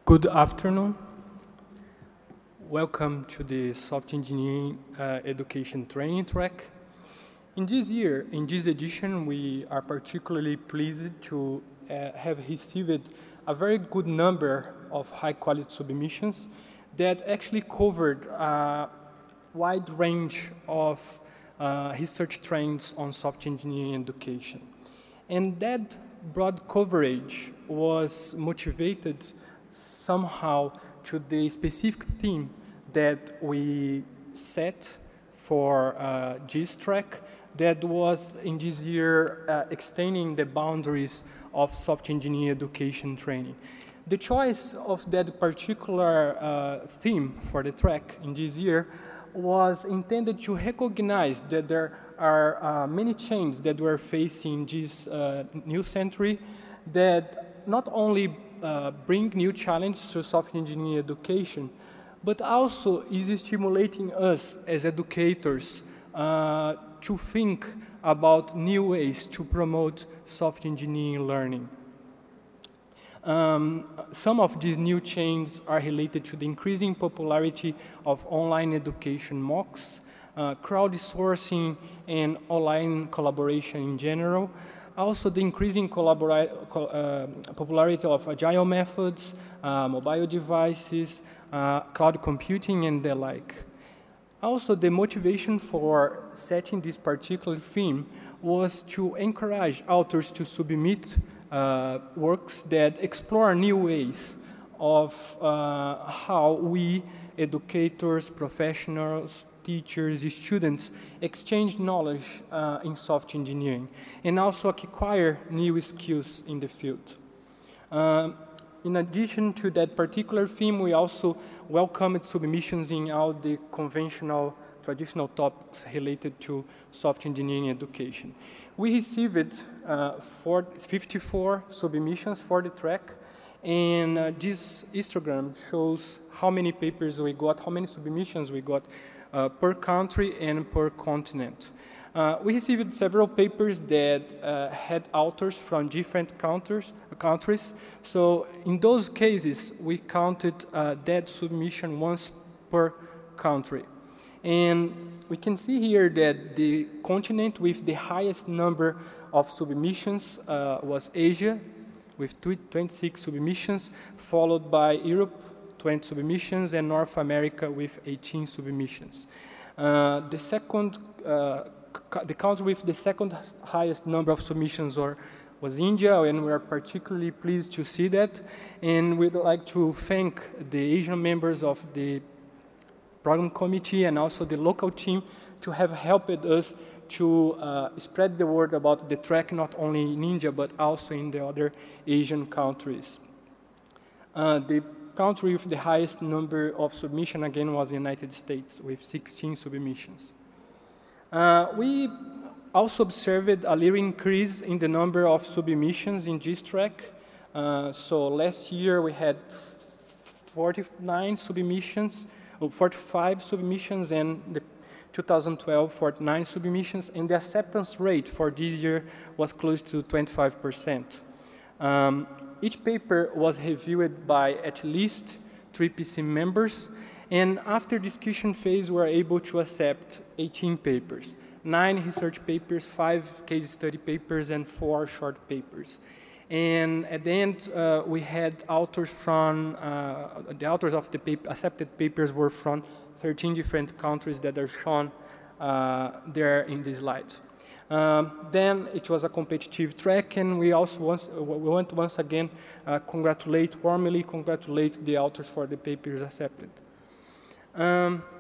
Good afternoon. Welcome to the Software Engineering Education Training track. In this edition, we are particularly pleased to have received a very good number of high-quality submissions that actually covered a wide range of research trends on software engineering education. And that broad coverage was motivated somehow to the specific theme that we set for this track that was in this year extending the boundaries of software engineering education training. The choice of that particular theme for the track in this year was intended to recognize that there are many changes that we're facing this new century that not only bring new challenges to software engineering education, but also is stimulating us as educators to think about new ways to promote software engineering learning. Some of these new changes are related to the increasing popularity of online education MOOCs, crowdsourcing, and online collaboration in general. Also, the increasing popularity of agile methods, mobile devices, cloud computing, and the like. Also, the motivation for setting this particular theme was to encourage authors to submit works that explore new ways of how we, educators, professionals, teachers, students, exchange knowledge in software engineering, and also acquire new skills in the field. In addition to that particular theme, we also welcomed submissions in all the conventional, traditional topics related to software engineering education. We received 54 submissions for the track, and this histogram shows how many papers we got, how many submissions we got per country and per continent. We received several papers that had authors from different countries. So in those cases, we counted that submission once per country. And we can see here that the continent with the highest number of submissions was Asia, with 26 submissions, followed by Europe, 20 submissions, and North America with 18 submissions. The country with the second highest number of submissions was India, and we are particularly pleased to see that. And we'd like to thank the Asian members of the program committee and also the local team to have helped us to spread the word about the track not only in India but also in the other Asian countries. The country with the highest number of submissions again was the United States with 16 submissions. We also observed a little increase in the number of submissions in this track. So last year we had 45 submissions, and the 2012 49 submissions, and the acceptance rate for this year was close to 25%. Each paper was reviewed by at least 3 PC members, and after discussion phase, we were able to accept 18 papers, 9 research papers, 5 case study papers, and 4 short papers. And at the end, we had authors from, the authors of the accepted papers were from 13 different countries that are shown there in this slide. Then it was a competitive track, and we also want once again warmly congratulate the authors for the papers accepted.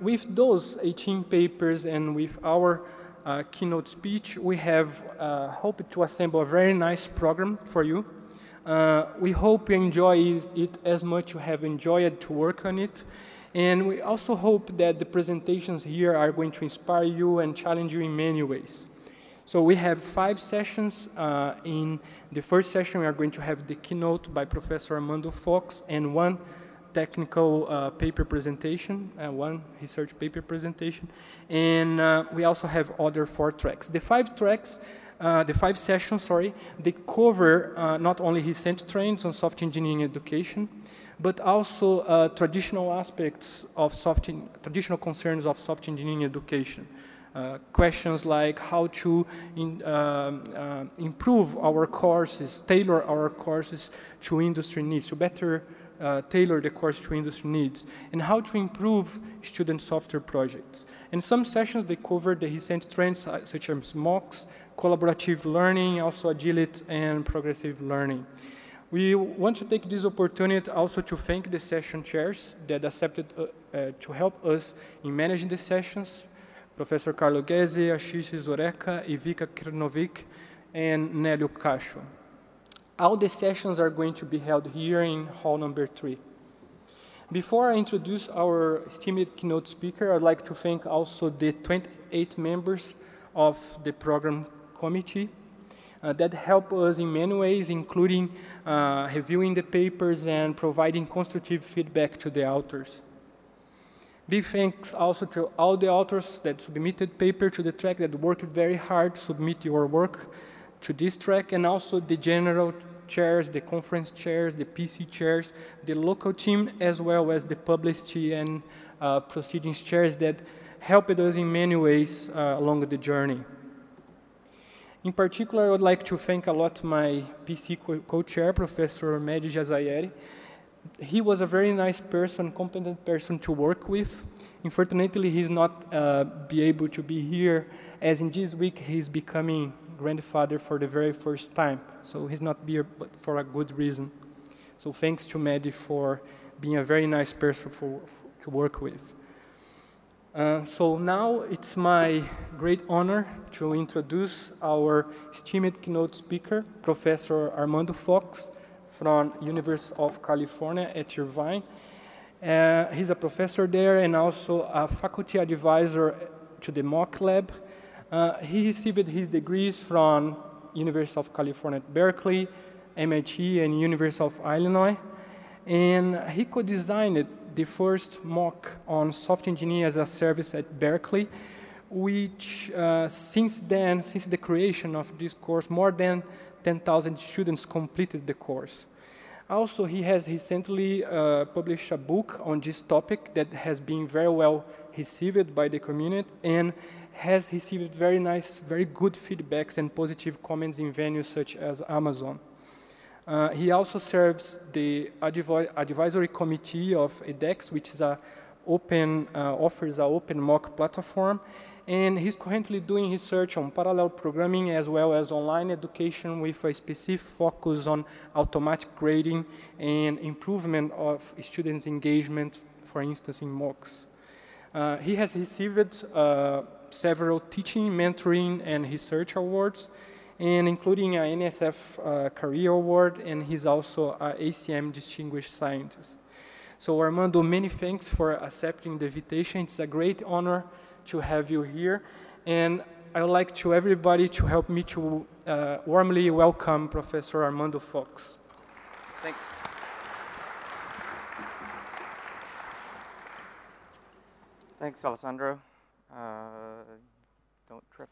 With those 18 papers and with our keynote speech, we have hoped to assemble a very nice program for you. We hope you enjoy it as much you have enjoyed to work on it. And we also hope that the presentations here are going to inspire you and challenge you in many ways. So we have 5 sessions. In the first session, we are going to have the keynote by Professor Armando and 1 technical paper presentation, 1 research paper presentation. And we also have other 4 tracks. The 5 sessions, they cover not only recent trends on software engineering education, but also traditional aspects of traditional concerns of software engineering education. Questions like how to improve our courses, tailor our courses to industry needs, to better tailor the course to industry needs, and how to improve student software projects. In some sessions, they covered the recent trends such as MOOCs, collaborative learning, also agility and progressive learning. We want to take this opportunity also to thank the session chairs that accepted to help us in managing the sessions, Professor Carlo Ghesi, Ashish Zoreka, Ivica Krnovic, and Nélio Cacho. All the sessions are going to be held here in hall number 3. Before I introduce our esteemed keynote speaker, I'd like to thank also the 28 members of the program committee that help us in many ways, including reviewing the papers and providing constructive feedback to the authors. Big thanks also to all the authors that submitted paper to the track, that worked very hard to submit your work to this track, and also the general chairs, the conference chairs, the PC chairs, the local team, as well as the publicity and proceedings chairs that helped us in many ways along the journey. In particular, I would like to thank a lot my PC co-chair, Professor Mehdi Jazayeri. He was a very nice person, competent person to work with. Unfortunately, he's not be able to be here, as in this week he's becoming grandfather for the very first time. So he's not here, but for a good reason. So thanks to Mehdi for being a very nice person to work with. So now it's my great honor to introduce our esteemed keynote speaker, Professor Armando Fox, from University of California at Irvine. He's a professor there and also a faculty advisor to the MOOC lab. He received his degrees from University of California at Berkeley, MIT, and University of Illinois. And he co-designed the first MOOC on software engineering as a service at Berkeley, which since the creation of this course, more than 10,000 students completed the course. Also, he has recently published a book on this topic that has been very well received by the community and has received very nice, very good feedbacks and positive comments in venues such as Amazon. He also serves the advisory committee of edX, which is offers an open MOOC platform. And he's currently doing research on parallel programming as well as online education with a specific focus on automatic grading and improvement of students' engagement, for instance, in MOOCs. He has received several teaching, mentoring, and research awards, and including an NSF Career Award, and he's also an ACM Distinguished Scientist. So Armando, many thanks for accepting the invitation. It's a great honor to have you here, and I would like to everybody to help me to warmly welcome Professor Armando Fox. Thanks. Thanks, Alessandro. Don't trip.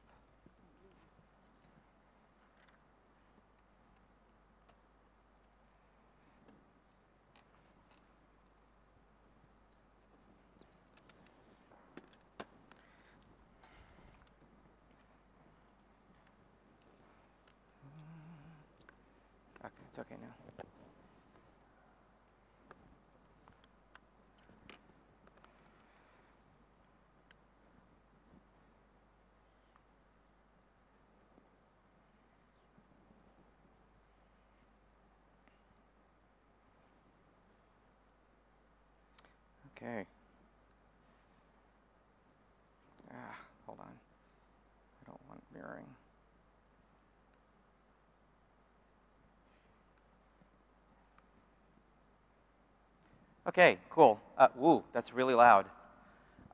Okay, it's okay now. Okay. Hold on. I don't want mirroring. Okay, cool. Woo, that's really loud.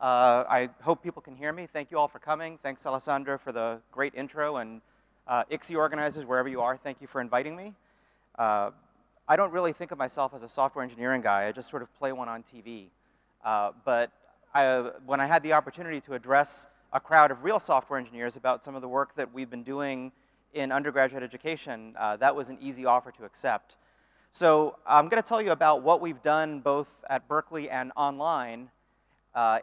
I hope people can hear me. Thank you all for coming. Thanks, Alessandro, for the great intro, and ICSE organizers, wherever you are, thank you for inviting me. I don't really think of myself as a software engineering guy. I just sort of play one on TV. But when I had the opportunity to address a crowd of real software engineers about some of the work that we've been doing in undergraduate education, that was an easy offer to accept. So I'm going to tell you about what we've done both at Berkeley and online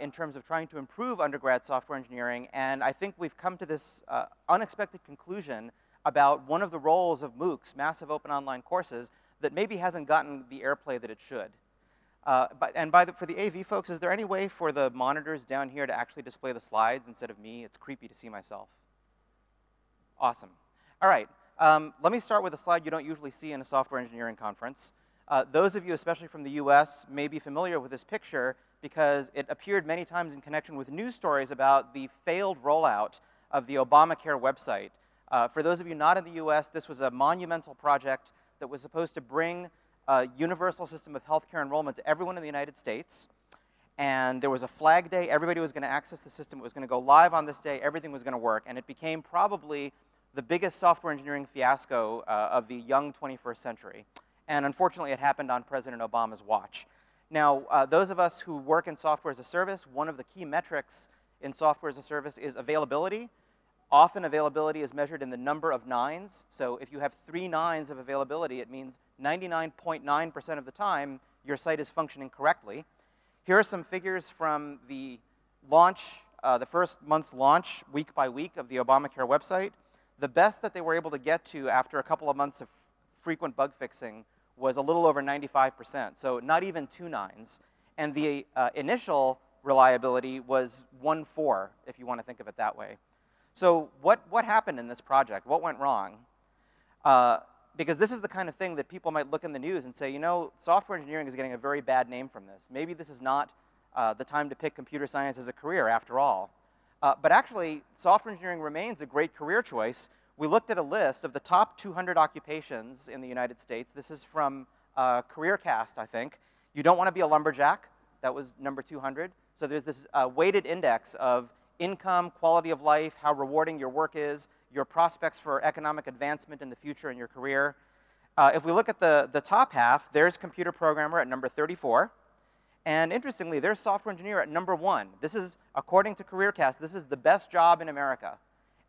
in terms of trying to improve undergrad software engineering, and I think we've come to this unexpected conclusion about one of the roles of MOOCs, massive open online courses, that maybe hasn't gotten the airplay that it should. For the AV folks, is there any way for the monitors down here to actually display the slides instead of me? It's creepy to see myself. Awesome. All right. Let me start with a slide you don't usually see in a software engineering conference. Those of you, especially from the US, may be familiar with this picture because it appeared many times in connection with news stories about the failed rollout of the Obamacare website. For those of you not in the US, this was a monumental project that was supposed to bring a universal system of healthcare enrollment to everyone in the United States. And there was a flag day. Everybody was going to access the system. It was going to go live on this day. Everything was going to work. And it became probably the biggest software engineering fiasco of the young 21st century. And unfortunately, it happened on President Obama's watch. Now, those of us who work in software as a service, one of the key metrics in software as a service is availability. Often availability is measured in the number of nines. So if you have 3 nines of availability, it means 99.9% of the time your site is functioning correctly. Here are some figures from the launch, the first month's launch, week by week, of the Obamacare website. The best that they were able to get to after a couple of months of frequent bug fixing was a little over 95%, so not even 2 nines. And the initial reliability was 1.4, if you want to think of it that way. So what happened in this project? What went wrong? Because this is the kind of thing that people might look in the news and say, you know, software engineering is getting a very bad name from this. Maybe this is not the time to pick computer science as a career after all. But actually, software engineering remains a great career choice. We looked at a list of the top 200 occupations in the United States. This is from CareerCast, I think. You don't want to be a lumberjack. That was number 200. So there's this weighted index of income, quality of life, how rewarding your work is, your prospects for economic advancement in the future in your career. If we look at the top half, there's computer programmer at number 34. And interestingly, there's software engineer at number 1. This is, according to CareerCast, this is the best job in America.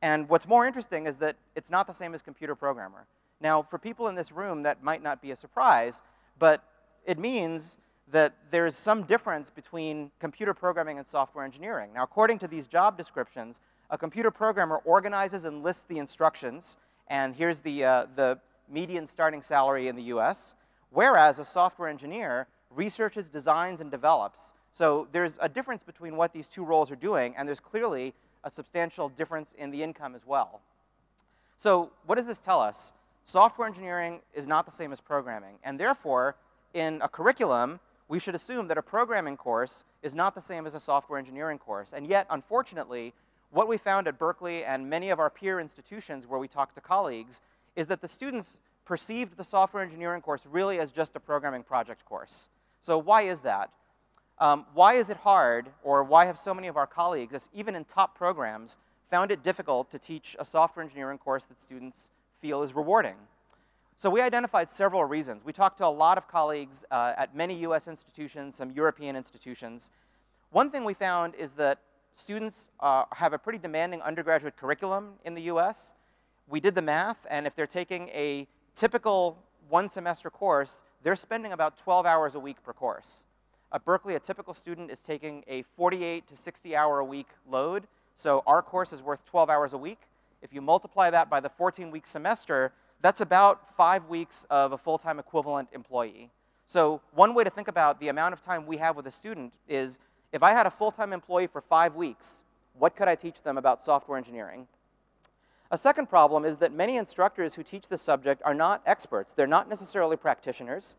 And what's more interesting is that it's not the same as computer programmer. Now, for people in this room, that might not be a surprise, but it means that there's some difference between computer programming and software engineering. Now, according to these job descriptions, a computer programmer organizes and lists the instructions, and here's the median starting salary in the US, whereas a software engineer researches, designs, and develops. So there's a difference between what these two roles are doing, and there's clearly a substantial difference in the income as well. So what does this tell us? Software engineering is not the same as programming, and therefore, in a curriculum, we should assume that a programming course is not the same as a software engineering course. And yet, unfortunately, what we found at Berkeley and many of our peer institutions where we talked to colleagues is that the students perceived the software engineering course really as just a programming project course. So why is that? Why is it hard, or why have so many of our colleagues, even in top programs, found it difficult to teach a software engineering course that students feel is rewarding? So we identified several reasons. We talked to a lot of colleagues at many US institutions, some European institutions. One thing we found is that students have a pretty demanding undergraduate curriculum in the US. We did the math, and if they're taking a typical 1-semester course, they're spending about 12 hours a week per course. At Berkeley, a typical student is taking a 48 to 60-hour-a-week load, so our course is worth 12 hours a week. If you multiply that by the 14-week semester, that's about 5 weeks of a full-time equivalent employee. So one way to think about the amount of time we have with a student is, if I had a full-time employee for 5 weeks, what could I teach them about software engineering? A second problem is that many instructors who teach this subject are not experts. They're not necessarily practitioners.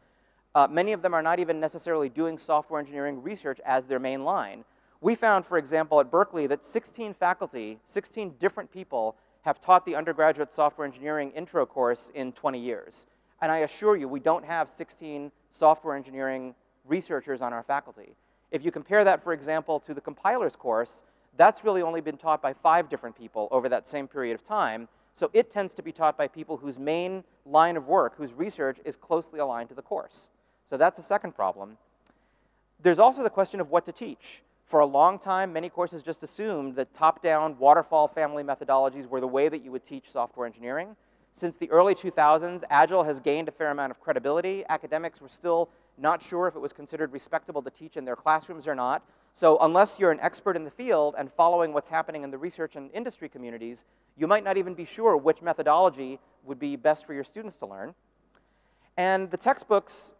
Many of them are not even necessarily doing software engineering research as their main line. We found, for example, at Berkeley that 16 faculty, 16 different people have taught the undergraduate software engineering intro course in 20 years. And I assure you, we don't have 16 software engineering researchers on our faculty. If you compare that, for example, to the compilers course, that's really only been taught by 5 different people over that same period of time. So it tends to be taught by people whose main line of work, whose research is closely aligned to the course. So that's a second problem. There's also the question of what to teach. For a long time, many courses just assumed that top-down waterfall family methodologies were the way that you would teach software engineering. Since the early 2000s, Agile has gained a fair amount of credibility. Academics were still not sure if it was considered respectable to teach in their classrooms or not. So unless you're an expert in the field and following what's happening in the research and industry communities, you might not even be sure which methodology would be best for your students to learn. And the textbooks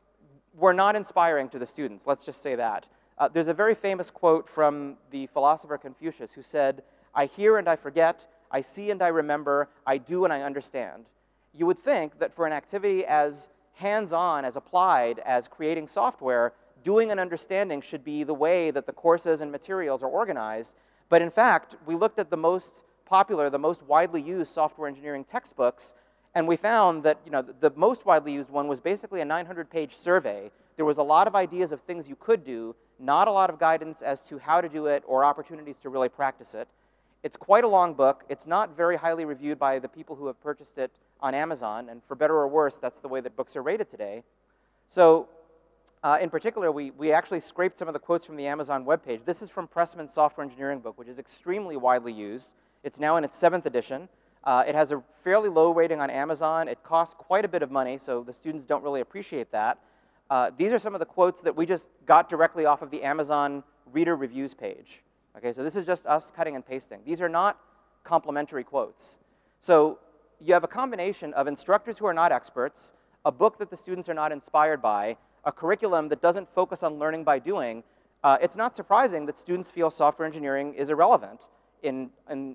were not inspiring to the students, let's just say that. There's a very famous quote from the philosopher Confucius who said, "I hear and I forget, I see and I remember, I do and I understand." You would think that for an activity as hands-on, as applied as creating software, doing and understanding should be the way that the courses and materials are organized. But in fact, we looked at the most popular, the most widely used software engineering textbooks, and we found that the most widely used one was basically a 900-page survey. There was a lot of ideas of things you could do, not a lot of guidance as to how to do it or opportunities to really practice it. It's quite a long book. It's not very highly reviewed by the people who have purchased it on Amazon, and for better or worse, that's the way that books are rated today. So in particular, we actually scraped some of the quotes from the Amazon webpage. This is from Pressman's software engineering book, which is extremely widely used. It's now in its 7th edition. It has a fairly low rating on Amazon. It costs quite a bit of money, so the students don't really appreciate that. These are some of the quotes that we just got directly off of the Amazon reader reviews page. Okay, so this is just us cutting and pasting. These are not complimentary quotes. So you have a combination of instructors who are not experts, a book that the students are not inspired by, a curriculum that doesn't focus on learning by doing. It's not surprising that students feel software engineering is irrelevant in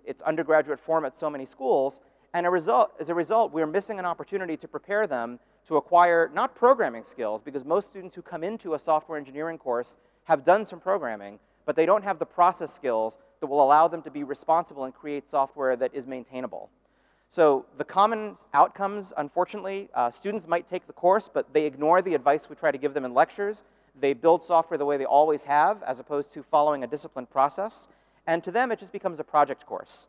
its undergraduate form at so many schools. And as a result, we're missing an opportunity to prepare them to acquire not programming skills, because most students who come into a software engineering course have done some programming, but they don't have the process skills that will allow them to be responsible and create software that is maintainable. So the common outcomes, unfortunately, students might take the course, but they ignore the advice we try to give them in lectures. They build software the way they always have, as opposed to following a disciplined process. And to them, it just becomes a project course.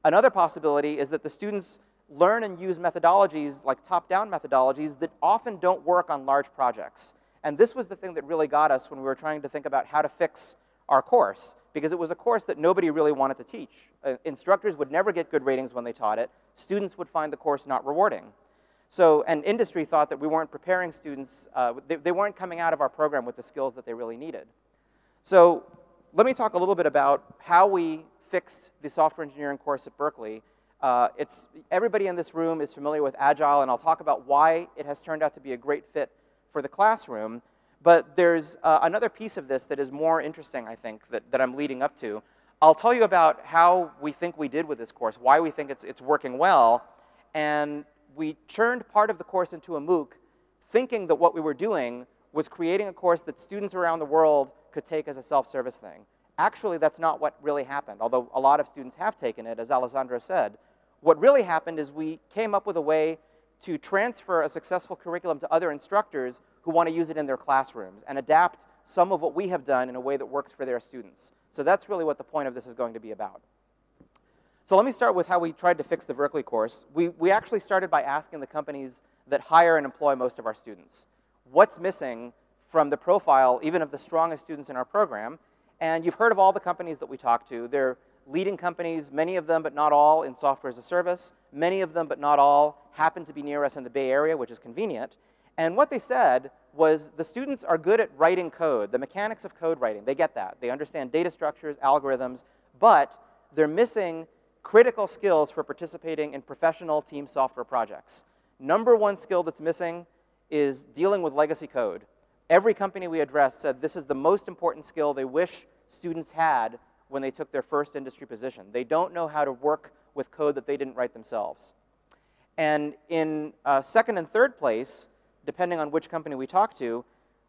Another possibility is that the students learn and use methodologies like top-down methodologies that often don't work on large projects. And this was the thing that really got us when we were trying to think about how to fix our course, because it was a course that nobody really wanted to teach. Instructors would never get good ratings when they taught it. Students would find the course not rewarding. So, and industry thought that we weren't preparing students, they weren't coming out of our program with the skills that they really needed. So let me talk a little bit about how we fixed the software engineering course at Berkeley. Everybody in this room is familiar with Agile, and I'll talk about why it has turned out to be a great fit for the classroom. But there's another piece of this that is more interesting, I think, that I'm leading up to. I'll tell you about how we think we did with this course, why we think it's working well, and we turned part of the course into a MOOC, thinking that what we were doing was creating a course that students around the world could take as a self-service thing. Actually, that's not what really happened, although a lot of students have taken it, as Alessandro said. What really happened is we came up with a way to transfer a successful curriculum to other instructors who want to use it in their classrooms and adapt some of what we have done in a way that works for their students. So that's really what the point of this is going to be about. So let me start with how we tried to fix the Berkeley course. We actually started by asking the companies that hire and employ most of our students, what's missing from the profile even of the strongest students in our program? And you've heard of all the companies that we talked to. They're leading companies, many of them but not all, in software as a service. Many of them but not all happen to be near us in the Bay Area, which is convenient. And what they said was the students are good at writing code, the mechanics of code writing. They get that. They understand data structures, algorithms, but they're missing critical skills for participating in professional team software projects. Number one skill that's missing is dealing with legacy code. Every company we addressed said this is the most important skill they wish students had when they took their first industry position. They don't know how to work with code that they didn't write themselves. And in second and third place, depending on which company we talk to,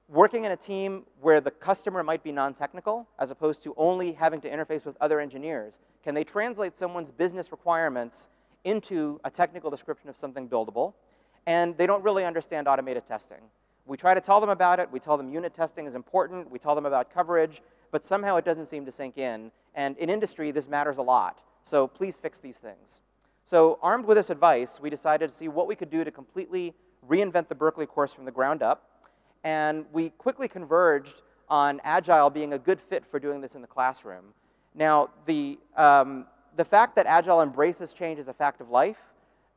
working in a team where the customer might be non-technical, as opposed to only having to interface with other engineers, can they translate someone's business requirements into a technical description of something buildable? And they don't really understand automated testing. We try to tell them about it. We tell them unit testing is important. We tell them about coverage. But somehow it doesn't seem to sink in. And in industry, this matters a lot. So please fix these things. So armed with this advice, we decided to see what we could do to completely reinvent the Berkeley course from the ground up. And we quickly converged on Agile being a good fit for doing this in the classroom. Now, the fact that Agile embraces change as a fact of life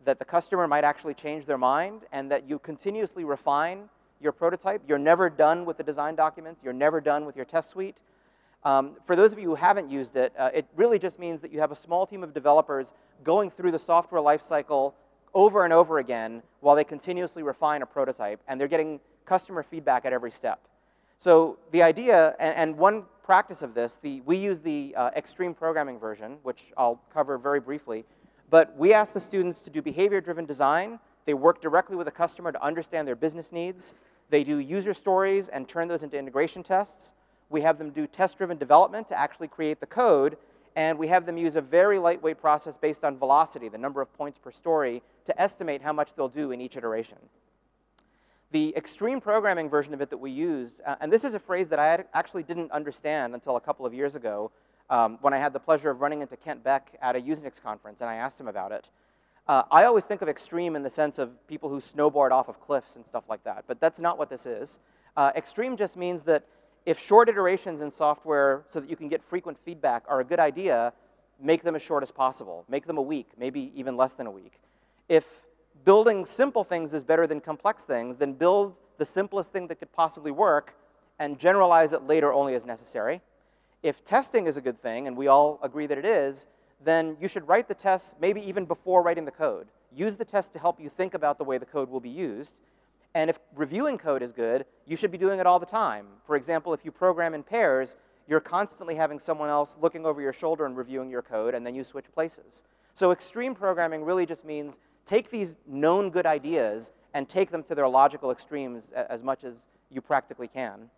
that the customer might actually change their mind, and that you continuously refine your prototype. You're never done with the design documents. You're never done with your test suite. For those of you who haven't used it, it really just means that you have a small team of developers going through the software lifecycle over and over again while they continuously refine a prototype, and they're getting customer feedback at every step. So the idea, and one practice of this, we use the extreme programming version, which I'll cover very briefly, but we ask the students to do behavior-driven design. They work directly with the customer to understand their business needs. They do user stories and turn those into integration tests. We have them do test-driven development to actually create the code, and we have them use a very lightweight process based on velocity, the number of points per story, to estimate how much they'll do in each iteration. The extreme programming version of it that we use, and this is a phrase that I actually didn't understand until a couple of years ago when I had the pleasure of running into Kent Beck at a Usenix conference, and I asked him about it. I always think of extreme in the sense of people who snowboard off of cliffs and stuff like that, but that's not what this is. Extreme just means that if short iterations in software so that you can get frequent feedback are a good idea, make them as short as possible. Make them a week, maybe even less than a week. If building simple things is better than complex things, then build the simplest thing that could possibly work and generalize it later only as necessary. If testing is a good thing, and we all agree that it is, then you should write the tests maybe even before writing the code. Use the test to help you think about the way the code will be used. And if reviewing code is good, you should be doing it all the time. For example, if you program in pairs, you're constantly having someone else looking over your shoulder and reviewing your code, and then you switch places. So extreme programming really just means take these known good ideas and take them to their logical extremes as much as you practically can.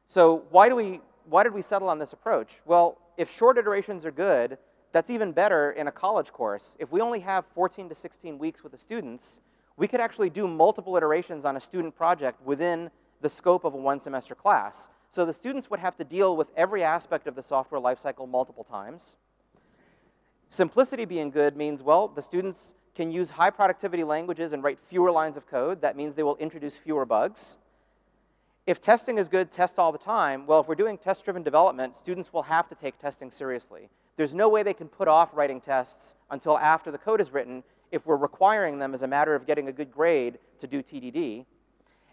So why did we settle on this approach? Well, if short iterations are good, that's even better in a college course. If we only have 14 to 16 weeks with the students, we could actually do multiple iterations on a student project within the scope of a one-semester class. So the students would have to deal with every aspect of the software lifecycle multiple times. Simplicity being good means, well, the students can use high productivity languages and write fewer lines of code. That means they will introduce fewer bugs. If testing is good, test all the time. Well, if we're doing test-driven development, students will have to take testing seriously. There's no way they can put off writing tests until after the code is written if we're requiring them as a matter of getting a good grade to do TDD.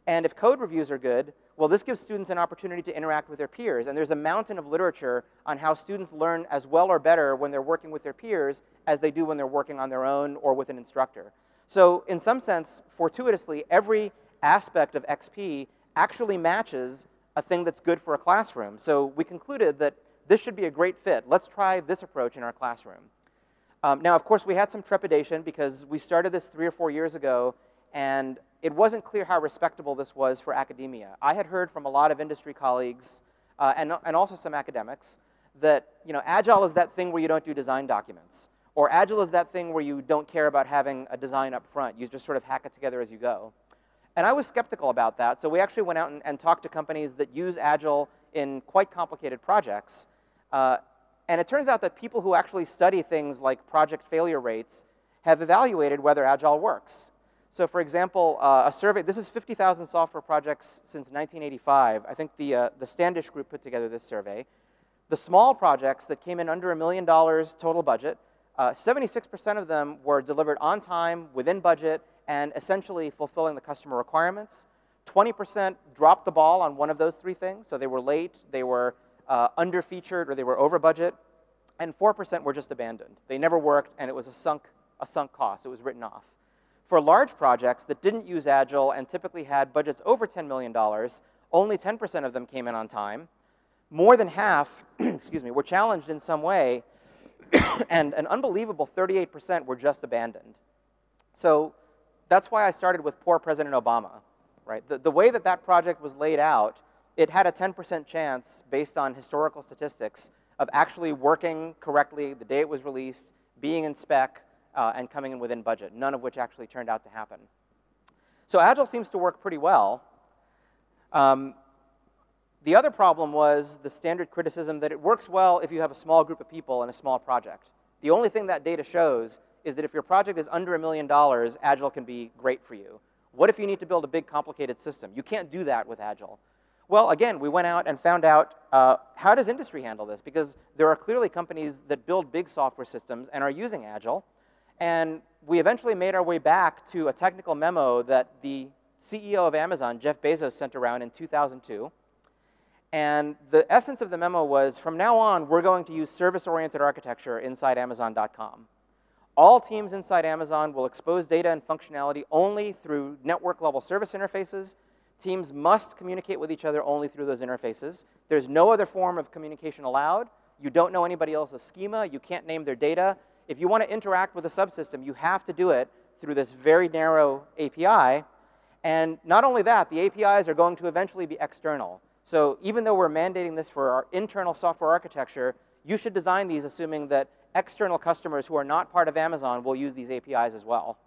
And if code reviews are good, well, this gives students an opportunity to interact with their peers. And there's a mountain of literature on how students learn as well or better when they're working with their peers as they do when they're working on their own or with an instructor. So in some sense, fortuitously, every aspect of XP actually matches a thing that's good for a classroom. So we concluded that this should be a great fit. Let's try this approach in our classroom. Now, of course, we had some trepidation because we started this 3 or 4 years ago, and it wasn't clear how respectable this was for academia. I had heard from a lot of industry colleagues and also some academics that Agile is that thing where you don't do design documents, or Agile is that thing where you don't care about having a design up front. You just sort of hack it together as you go. And I was skeptical about that, so we actually went out and talked to companies that use Agile in quite complicated projects. And it turns out that people who actually study things like project failure rates have evaluated whether Agile works. So for example, a survey, this is 50,000 software projects since 1985. I think the Standish group put together this survey. The small projects that came in under $1 million total budget, 76% of them were delivered on time, within budget, and essentially fulfilling the customer requirements. 20% dropped the ball on one of those 3 things. So they were late, they were under-featured, or they were over budget. And 4% were just abandoned. They never worked, and it was a sunk cost. It was written off. For large projects that didn't use Agile and typically had budgets over $10 million, only 10% of them came in on time. More than half, excuse me, were challenged in some way, and an unbelievable 38% were just abandoned. So that's why I started with poor President Obama, right? The way that that project was laid out, it had a 10% chance, based on historical statistics, of actually working correctly the day it was released, being in spec, and coming in within budget, none of which actually turned out to happen. So Agile seems to work pretty well. The other problem was the standard criticism that it works well if you have a small group of people in a small project. The only thing that data shows is that if your project is under $1 million, Agile can be great for you. What if you need to build a big, complicated system? You can't do that with Agile. Well, again, we went out and found out how does industry handle this? Because there are clearly companies that build big software systems and are using Agile. And we eventually made our way back to a technical memo that the CEO of Amazon, Jeff Bezos, sent around in 2002. And the essence of the memo was, from now on, we're going to use service-oriented architecture inside Amazon.com. All teams inside Amazon will expose data and functionality only through network-level service interfaces. Teams must communicate with each other only through those interfaces. There's no other form of communication allowed. You don't know anybody else's schema. You can't name their data. If you want to interact with a subsystem, you have to do it through this very narrow API. And not only that, the APIs are going to eventually be external. So even though we're mandating this for our internal software architecture, you should design these assuming that external customers who are not part of Amazon will use these APIs as well.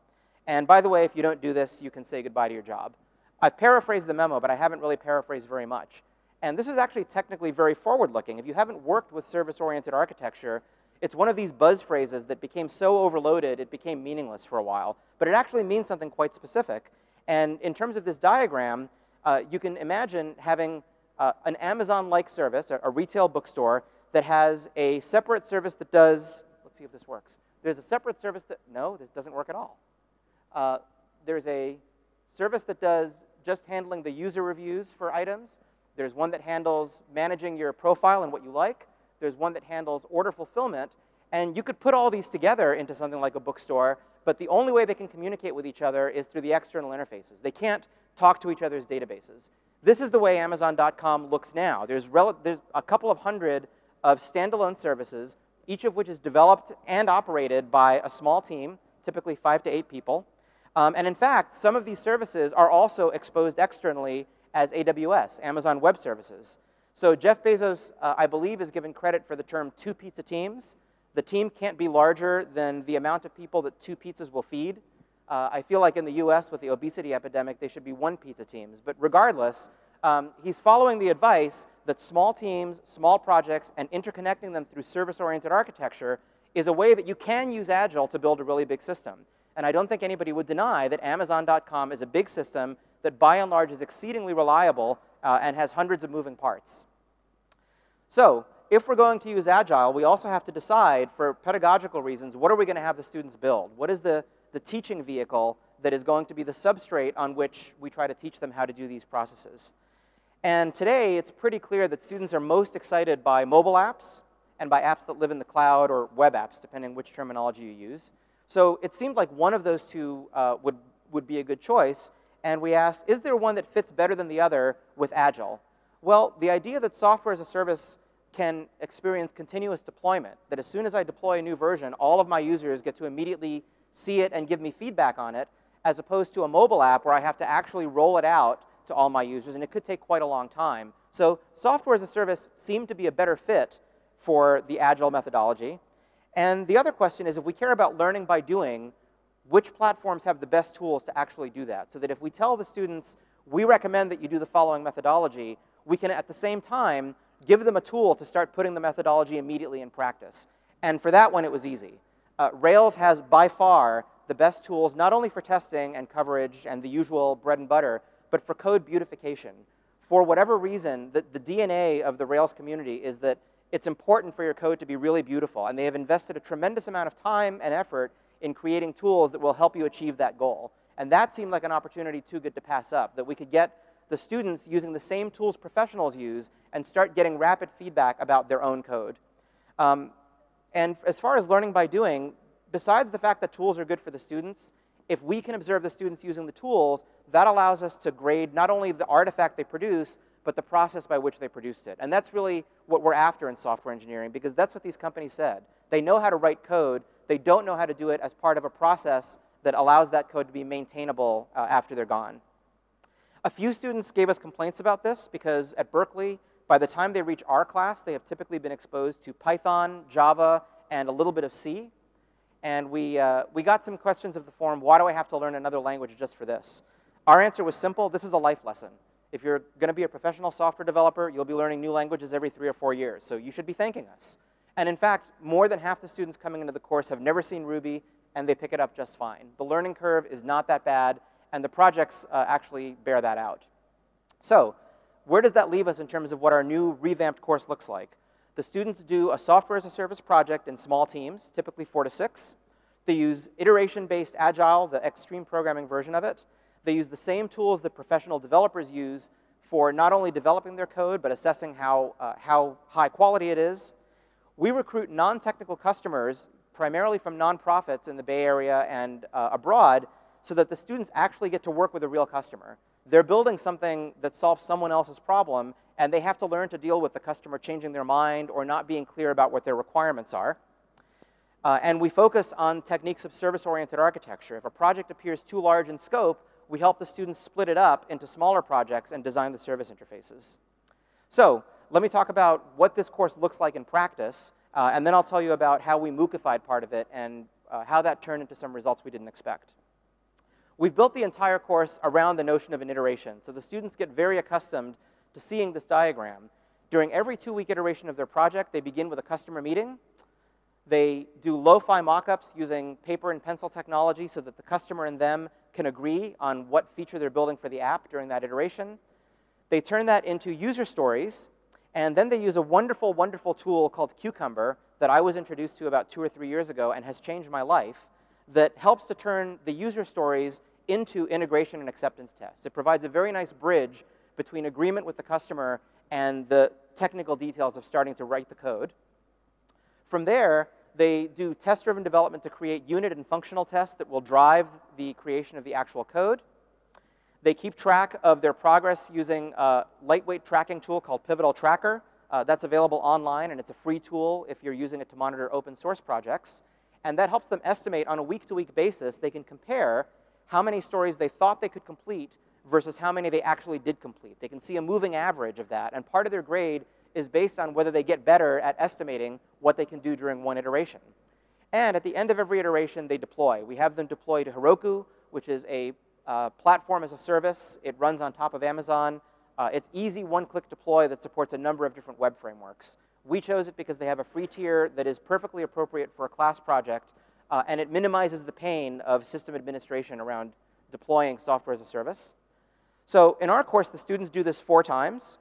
And by the way, if you don't do this, you can say goodbye to your job. I've paraphrased the memo, but I haven't really paraphrased very much. And this is actually technically very forward-looking. If you haven't worked with service-oriented architecture, it's one of these buzz phrases that became so overloaded it became meaningless for a while. But it actually means something quite specific. And in terms of this diagram, you can imagine having an Amazon-like service, a retail bookstore, that has a separate service that does, let's see if this works. There's a separate service that, no, this doesn't work at all. There's a service that does just handling the user reviews for items. There's one that handles managing your profile and what you like. There's one that handles order fulfillment. And you could put all these together into something like a bookstore, but the only way they can communicate with each other is through the external interfaces. They can't talk to each other's databases. This is the way Amazon.com looks now. There's a couple of hundred of standalone services, each of which is developed and operated by a small team, typically 5 to 8 people. And in fact, some of these services are also exposed externally as AWS, Amazon Web Services. So Jeff Bezos, I believe, is given credit for the term 2 pizza teams. The team can't be larger than the amount of people that 2 pizzas will feed. I feel like in the US, with the obesity epidemic, they should be 1 pizza teams. But regardless, he's following the advice that small teams, small projects, and interconnecting them through service-oriented architecture is a way that you can use Agile to build a really big system. And I don't think anybody would deny that Amazon.com is a big system that, by and large, is exceedingly reliable and has hundreds of moving parts. So if we're going to use Agile, we also have to decide, for pedagogical reasons, what are we going to have the students build? What is the teaching vehicle that is going to be the substrate on which we try to teach them how to do these processes? And today, it's pretty clear that students are most excited by mobile apps and by apps that live in the cloud, or web apps, depending which terminology you use. So it seemed like one of those two would be a good choice. And we asked, is there one that fits better than the other with Agile? Well, the idea that software as a service can experience continuous deployment, that as soon as I deploy a new version, all of my users get to immediately see it and give me feedback on it, as opposed to a mobile app where I have to actually roll it out to all my users, and it could take quite a long time. So software as a service seemed to be a better fit for the Agile methodology. And the other question is, if we care about learning by doing, which platforms have the best tools to actually do that? So that if we tell the students, we recommend that you do the following methodology, we can at the same time give them a tool to start putting the methodology immediately in practice. And for that one, it was easy. Rails has by far the best tools, not only for testing and coverage and the usual bread and butter, but for code beautification. For whatever reason, the DNA of the Rails community is that it's important for your code to be really beautiful, and they have invested a tremendous amount of time and effort in creating tools that will help you achieve that goal. And that seemed like an opportunity too good to pass up, that we could get the students using the same tools professionals use and start getting rapid feedback about their own code. And as far as learning by doing, besides the fact that tools are good for the students, if we can observe the students using the tools, that allows us to grade not only the artifact they produce, but the process by which they produced it. And that's really what we're after in software engineering, because that's what these companies said. They know how to write code. They don't know how to do it as part of a process that allows that code to be maintainable after they're gone. A few students gave us complaints about this, because at Berkeley, by the time they reach our class, they have typically been exposed to Python, Java, and a little bit of C. And we got some questions of the form, why do I have to learn another language just for this? Our answer was simple. This is a life lesson. If you're going to be a professional software developer, you'll be learning new languages every 3 or 4 years. So you should be thanking us. And in fact, more than half the students coming into the course have never seen Ruby, and they pick it up just fine. The learning curve is not that bad, and the projects actually bear that out. So where does that leave us in terms of what our new revamped course looks like? The students do a software as a service project in small teams, typically 4 to 6. They use iteration-based Agile, the extreme programming version of it. They use the same tools that professional developers use for not only developing their code, but assessing how high quality it is. We recruit non-technical customers, primarily from nonprofits in the Bay Area and abroad, so that the students actually get to work with a real customer. They're building something that solves someone else's problem, and they have to learn to deal with the customer changing their mind or not being clear about what their requirements are. And we focus on techniques of service-oriented architecture. If a project appears too large in scope, we help the students split it up into smaller projects and design the service interfaces. So let me talk about what this course looks like in practice, and then I'll tell you about how we MOOCified part of it and how that turned into some results we didn't expect. We've built the entire course around the notion of an iteration, so the students get very accustomed to seeing this diagram. During every 2-week iteration of their project, they begin with a customer meeting. They do lo-fi mock-ups using paper and pencil technology so that the customer and them can agree on what feature they're building for the app during that iteration. They turn that into user stories, and then they use a wonderful, wonderful tool called Cucumber that I was introduced to about 2 or 3 years ago and has changed my life, that helps to turn the user stories into integration and acceptance tests. It provides a very nice bridge between agreement with the customer and the technical details of starting to write the code. From there, they do test-driven development to create unit and functional tests that will drive the creation of the actual code. They keep track of their progress using a lightweight tracking tool called Pivotal Tracker. That's available online, and it's a free tool if you're using it to monitor open source projects. And that helps them estimate on a week-to-week basis. They can compare how many stories they thought they could complete versus how many they actually did complete. They can see a moving average of that, and part of their grade is based on whether they get better at estimating what they can do during one iteration. And at the end of every iteration, they deploy. We have them deploy to Heroku, which is a platform as a service. It runs on top of Amazon. It's easy one-click deploy that supports a number of different web frameworks. We chose it because they have a free tier that is perfectly appropriate for a class project, and it minimizes the pain of system administration around deploying software as a service. So in our course, the students do this 4 times.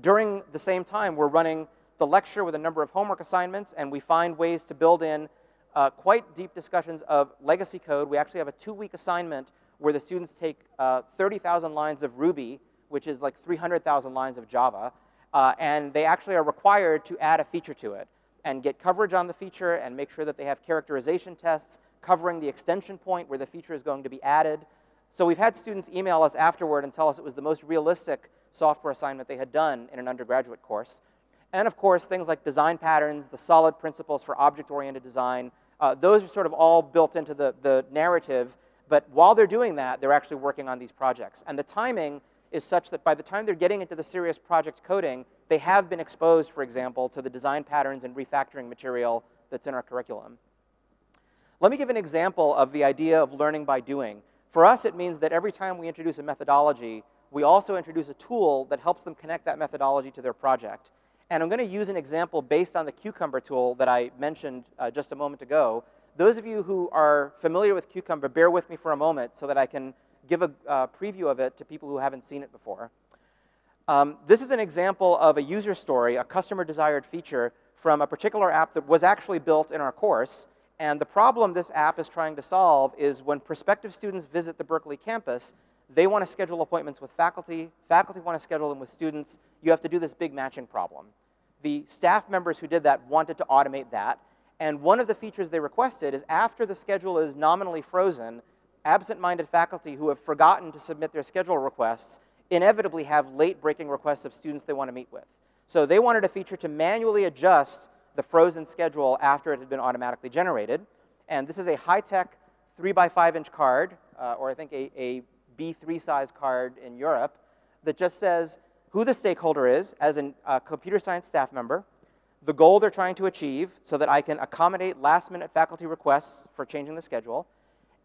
During the same time, we're running the lecture with a number of homework assignments, and we find ways to build in quite deep discussions of legacy code. We actually have a 2-week assignment where the students take 30,000 lines of Ruby, which is like 300,000 lines of Java, and they actually are required to add a feature to it and get coverage on the feature and make sure that they have characterization tests covering the extension point where the feature is going to be added. So we've had students email us afterward and tell us it was the most realistic software assignment they had done in an undergraduate course. And of course, things like design patterns, the solid principles for object-oriented design, those are sort of all built into the narrative. But while they're doing that, they're actually working on these projects. And the timing is such that by the time they're getting into the serious project coding, they have been exposed, for example, to the design patterns and refactoring material that's in our curriculum. Let me give an example of the idea of learning by doing. For us, it means that every time we introduce a methodology, we also introduce a tool that helps them connect that methodology to their project. And I'm going to use an example based on the Cucumber tool that I mentioned just a moment ago. Those of you who are familiar with Cucumber, bear with me for a moment so that I can give a preview of it to people who haven't seen it before. This is an example of a user story, a customer-desired feature from a particular app that was actually built in our course. And the problem this app is trying to solve is when prospective students visit the Berkeley campus, they want to schedule appointments with faculty. Faculty want to schedule them with students. You have to do this big matching problem. The staff members who did that wanted to automate that. And one of the features they requested is after the schedule is nominally frozen, absent-minded faculty who have forgotten to submit their schedule requests inevitably have late-breaking requests of students they want to meet with. So they wanted a feature to manually adjust the frozen schedule after it had been automatically generated. And this is a high-tech 3x5-inch card, or I think a B3 size card in Europe, that just says who the stakeholder is as a computer science staff member, the goal they're trying to achieve so that I can accommodate last-minute faculty requests for changing the schedule,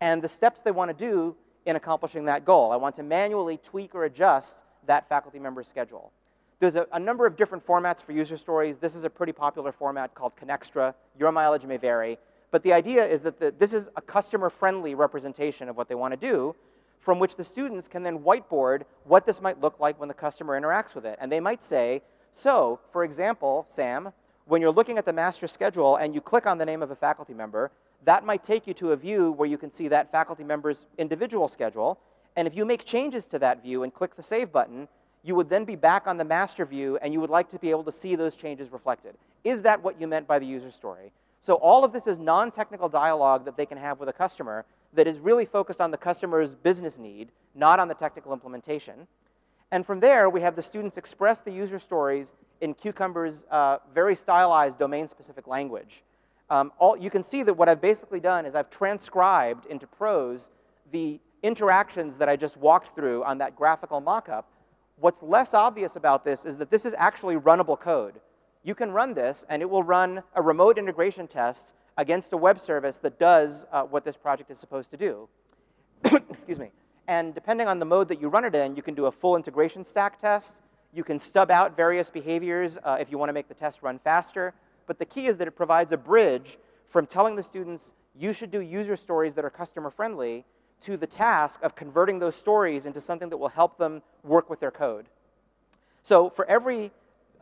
and the steps they want to do in accomplishing that goal. I want to manually tweak or adjust that faculty member's schedule. There's a number of different formats for user stories. This is a pretty popular format called Connextra. Your mileage may vary. But the idea is that this is a customer-friendly representation of what they want to do. from which the students can then whiteboard what this might look like when the customer interacts with it. And they might say, so, for example, Sam, when you're looking at the master schedule and you click on the name of a faculty member, that might take you to a view where you can see that faculty member's individual schedule. And if you make changes to that view and click the Save button, you would then be back on the master view, and you would like to be able to see those changes reflected. Is that what you meant by the user story? So all of this is non-technical dialogue that they can have with a customer that is really focused on the customer's business need, not on the technical implementation. And from there, we have the students express the user stories in Cucumber's very stylized domain-specific language. You can see that what I've basically done is I've transcribed into prose the interactions that I just walked through on that graphical mock-up. What's less obvious about this is that this is actually runnable code. You can run this, and it will run a remote integration test against a web service that does what this project is supposed to do. Excuse me. And depending on the mode that you run it in, you can do a full integration stack test. You can stub out various behaviors if you want to make the test run faster. But the key is that it provides a bridge from telling the students, you should do user stories that are customer-friendly, to the task of converting those stories into something that will help them work with their code. So for every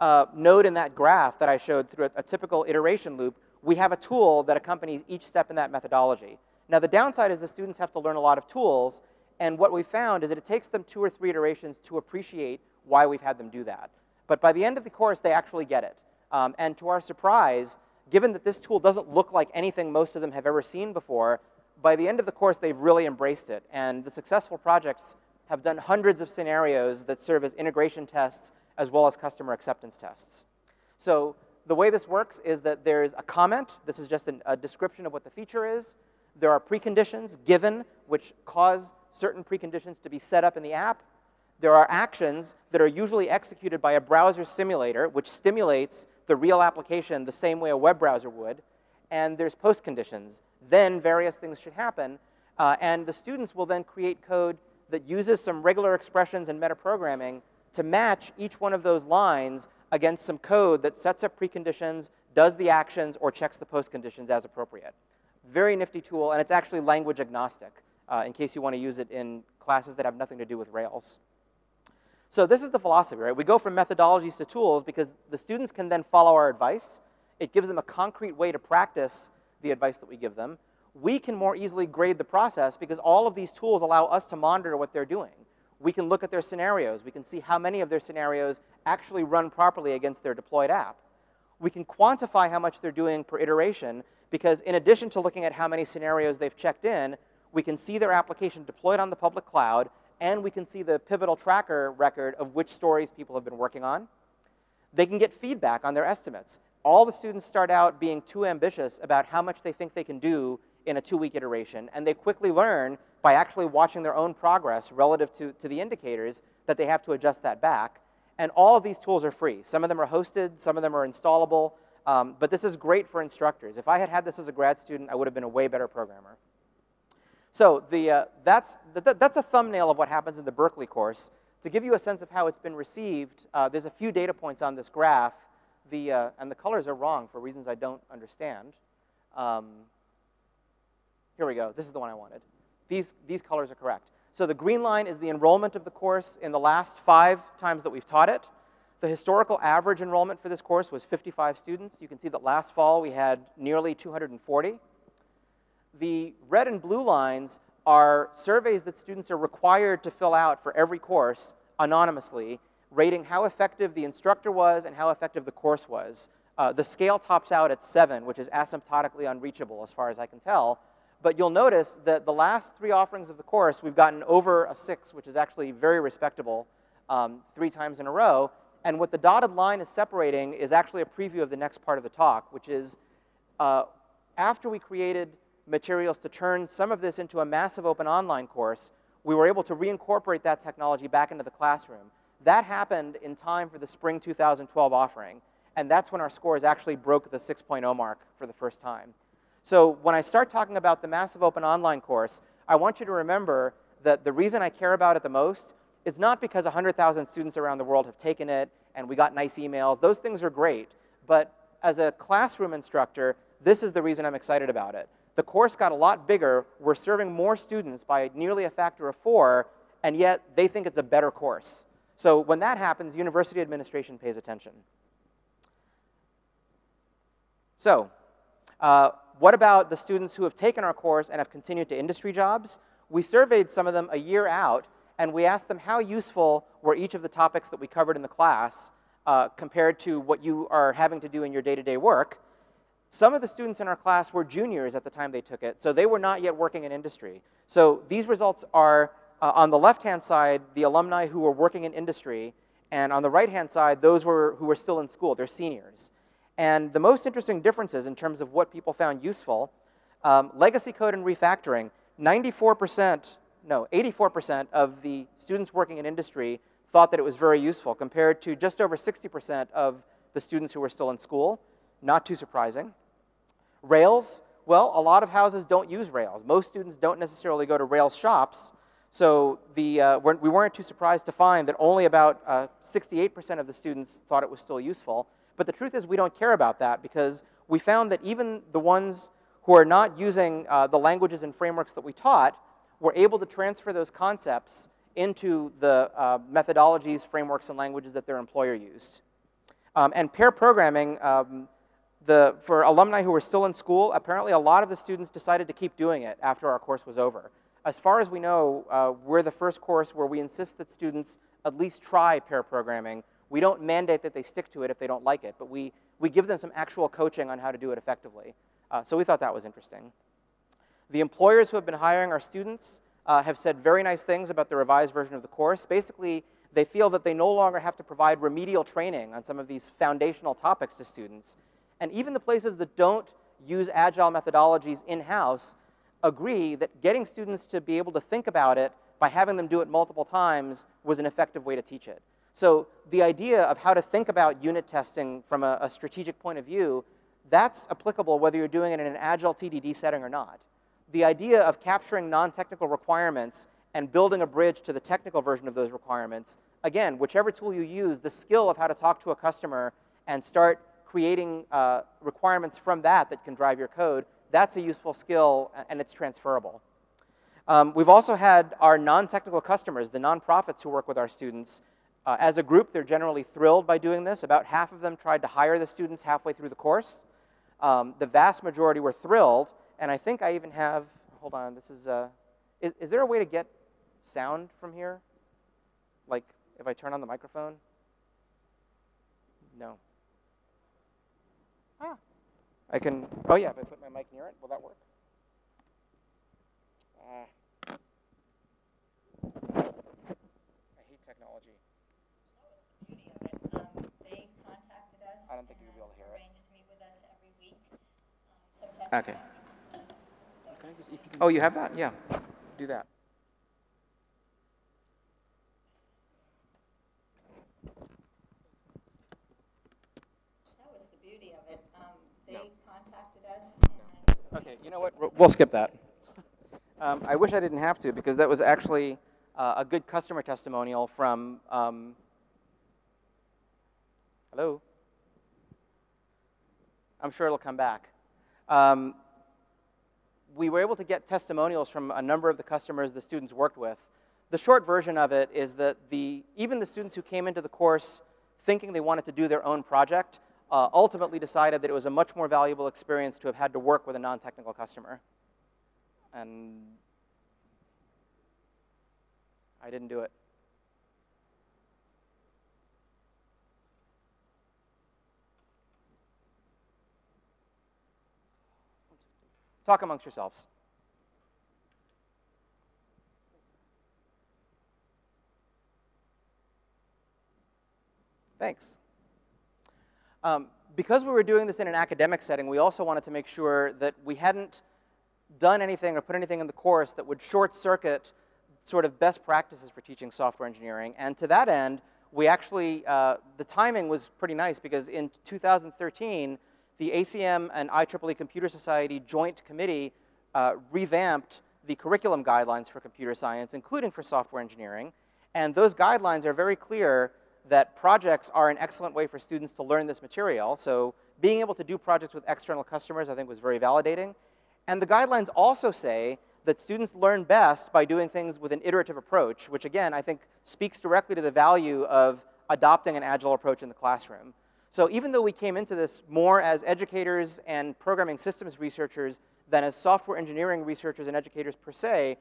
node in that graph that I showed through a typical iteration loop, we have a tool that accompanies each step in that methodology. Now, the downside is the students have to learn a lot of tools, and what we found is that it takes them 2 or 3 iterations to appreciate why we've had them do that. But by the end of the course, they actually get it. And to our surprise, given that this tool doesn't look like anything most of them have ever seen before, by the end of the course, they've really embraced it. And the successful projects have done hundreds of scenarios that serve as integration tests as well as customer acceptance tests. So the way this works is that there's a comment. This is just a description of what the feature is. There are preconditions given, which cause certain preconditions to be set up in the app. There are actions that are usually executed by a browser simulator, which stimulates the real application the same way a web browser would. And there's post conditions. Then various things should happen. And the students will then create code that uses some regular expressions and metaprogramming to match each one of those lines against some code that sets up preconditions, does the actions, or checks the post conditions as appropriate. Very nifty tool, and it's actually language agnostic, in case you want to use it in classes that have nothing to do with Rails. So this is the philosophy, right? We go from methodologies to tools because the students can then follow our advice. It gives them a concrete way to practice the advice that we give them. We can more easily grade the process because all of these tools allow us to monitor what they're doing. We can look at their scenarios. We can see how many of their scenarios actually run properly against their deployed app. We can quantify how much they're doing per iteration because in addition to looking at how many scenarios they've checked in, we can see their application deployed on the public cloud, and we can see the pivotal tracker record of which stories people have been working on. They can get feedback on their estimates. All the students start out being too ambitious about how much they think they can do in a 2-week iteration, and they quickly learn by actually watching their own progress relative to the indicators that they have to adjust that back. And all of these tools are free. Some of them are hosted, some of them are installable, but this is great for instructors. If I had had this as a grad student, I would have been a way better programmer. So that's a thumbnail of what happens in the Berkeley course. To give you a sense of how it's been received, there's a few data points on this graph. And the colors are wrong for reasons I don't understand. Here we go. This is the one I wanted. These colors are correct. So the green line is the enrollment of the course in the last 5 times that we've taught it. The historical average enrollment for this course was 55 students. You can see that last fall we had nearly 240. The red and blue lines are surveys that students are required to fill out for every course anonymously, rating how effective the instructor was and how effective the course was. The scale tops out at 7, which is asymptotically unreachable as far as I can tell. But you'll notice that the last 3 offerings of the course, we've gotten over a 6, which is actually very respectable, 3 times in a row. And what the dotted line is separating is actually a preview of the next part of the talk, which is after we created materials to turn some of this into a massive open online course, we were able to reincorporate that technology back into the classroom. That happened in time for the spring 2012 offering. And that's when our scores actually broke the 6.0 mark for the first time. So when I start talking about the massive open online course, I want you to remember that the reason I care about it the most is not because 100,000 students around the world have taken it and we got nice emails. Those things are great. But as a classroom instructor, this is the reason I'm excited about it. The course got a lot bigger. We're serving more students by nearly a factor of 4, and yet they think it's a better course. So when that happens, university administration pays attention. So what about the students who have taken our course and have continued to industry jobs? We surveyed some of them a year out, and we asked them how useful were each of the topics that we covered in the class compared to what you are having to do in your day-to-day work. Some of the students in our class were juniors at the time they took it, so they were not yet working in industry. So these results are, on the left-hand side, the alumni who were working in industry, and on the right-hand side, those who were still in school. They're seniors. And the most interesting differences in terms of what people found useful, legacy code and refactoring, 84% of the students working in industry thought that it was very useful, compared to just over 60% of the students who were still in school. Not too surprising. Rails, well, a lot of houses don't use Rails. Most students don't necessarily go to Rails shops, so we weren't too surprised to find that only about 68% of the students thought it was still useful. But the truth is we don't care about that, because we found that even the ones who are not using the languages and frameworks that we taught were able to transfer those concepts into the methodologies, frameworks, and languages that their employer used. And pair programming, for alumni who were still in school, apparently a lot of the students decided to keep doing it after our course was over. As far as we know, we're the first course where we insist that students at least try pair programming. We don't mandate that they stick to it if they don't like it, but we give them some actual coaching on how to do it effectively. So we thought that was interesting. The employers who have been hiring our students have said very nice things about the revised version of the course. Basically, they feel that they no longer have to provide remedial training on some of these foundational topics to students. And even the places that don't use agile methodologies in-house agree that getting students to be able to think about it by having them do it multiple times was an effective way to teach it. So the idea of how to think about unit testing from a strategic point of view, that's applicable whether you're doing it in an agile TDD setting or not. The idea of capturing non-technical requirements and building a bridge to the technical version of those requirements, again, whichever tool you use, the skill of how to talk to a customer and start creating requirements from that can drive your code, that's a useful skill, and it's transferable. We've also had our non-technical customers, the nonprofits who work with our students. As a group, they're generally thrilled by doing this. About half of them tried to hire the students halfway through the course. The vast majority were thrilled, and I think I even have, hold on, this is there a way to get sound from here? Like, if I turn on the microphone? No. I can, oh yeah, if I put my mic near it, will that work? I hate technology. That was the beauty of it. They contacted us. I don't think you'll be able to hear it. Arranged to meet with us every week. Sometimes Okay. Can I just Oh, you have that? Yeah, do that. That was the beauty of it. They contacted us. Okay, you know what? We'll skip that. I wish I didn't have to, because that was actually a good customer testimonial from, hello? I'm sure it'll come back. We were able to get testimonials from a number of the customers the students worked with. The short version of it is that even the students who came into the course thinking they wanted to do their own project ultimately decided that it was a much more valuable experience to have had to work with a non-technical customer. And I didn't do it. Talk amongst yourselves. Thanks. Because we were doing this in an academic setting, we also wanted to make sure that we hadn't done anything or put anything in the course that would short-circuit sort of best practices for teaching software engineering. And to that end, we actually, the timing was pretty nice, because in 2013, the ACM and IEEE Computer Society Joint Committee revamped the curriculum guidelines for computer science, including for software engineering. And those guidelines are very clear that projects are an excellent way for students to learn this material. So being able to do projects with external customers, I think, was very validating. And the guidelines also say that students learn best by doing things with an iterative approach, which again, I think speaks directly to the value of adopting an agile approach in the classroom. So even though we came into this more as educators and programming systems researchers than as software engineering researchers and educators per se,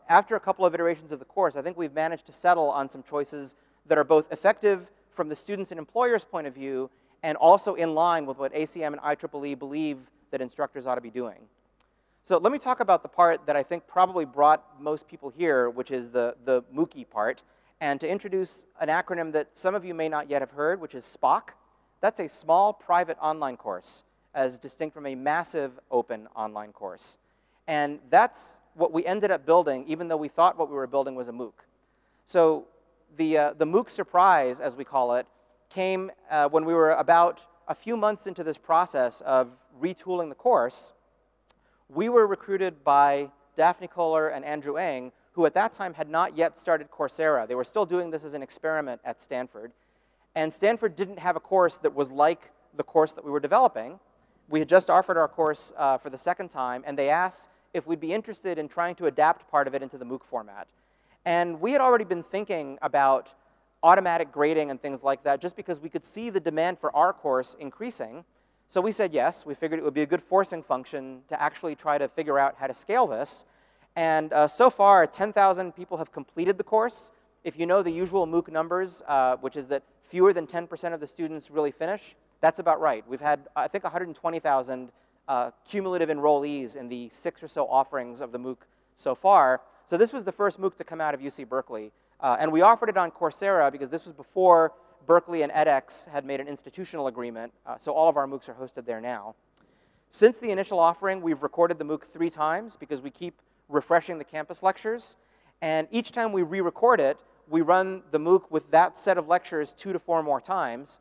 after a couple of iterations of the course, I think we've managed to settle on some choices that are both effective from the students' and employers' point of view, and also in line with what ACM and IEEE believe that instructors ought to be doing. So let me talk about the part that I think probably brought most people here, which is the MOOCs part, and to introduce an acronym that some of you may not yet have heard, which is SPOC. That's a small private online course, as distinct from a massive open online course. And that's what we ended up building, even though we thought what we were building was a MOOC. So the MOOC surprise, as we call it, came when we were about a few months into this process of retooling the course. We were recruited by Daphne Kohler and Andrew Ng, who at that time had not yet started Coursera. They were still doing this as an experiment at Stanford. And Stanford didn't have a course that was like the course that we were developing. We had just offered our course for the second time, and they asked if we'd be interested in trying to adapt part of it into the MOOC format. And we had already been thinking about automatic grading and things like that just because we could see the demand for our course increasing. So we said yes. We figured it would be a good forcing function to actually try to figure out how to scale this. And so far, 10,000 people have completed the course. If you know the usual MOOC numbers, which is that fewer than 10% of the students really finish, that's about right. We've had, I think, 120,000 cumulative enrollees in the 6 or so offerings of the MOOC so far. So this was the first MOOC to come out of UC Berkeley. And we offered it on Coursera because this was before Berkeley and edX had made an institutional agreement. So all of our MOOCs are hosted there now. Since the initial offering, we've recorded the MOOC 3 times because we keep refreshing the campus lectures. And each time we re-record it, we run the MOOC with that set of lectures 2 to 4 more times.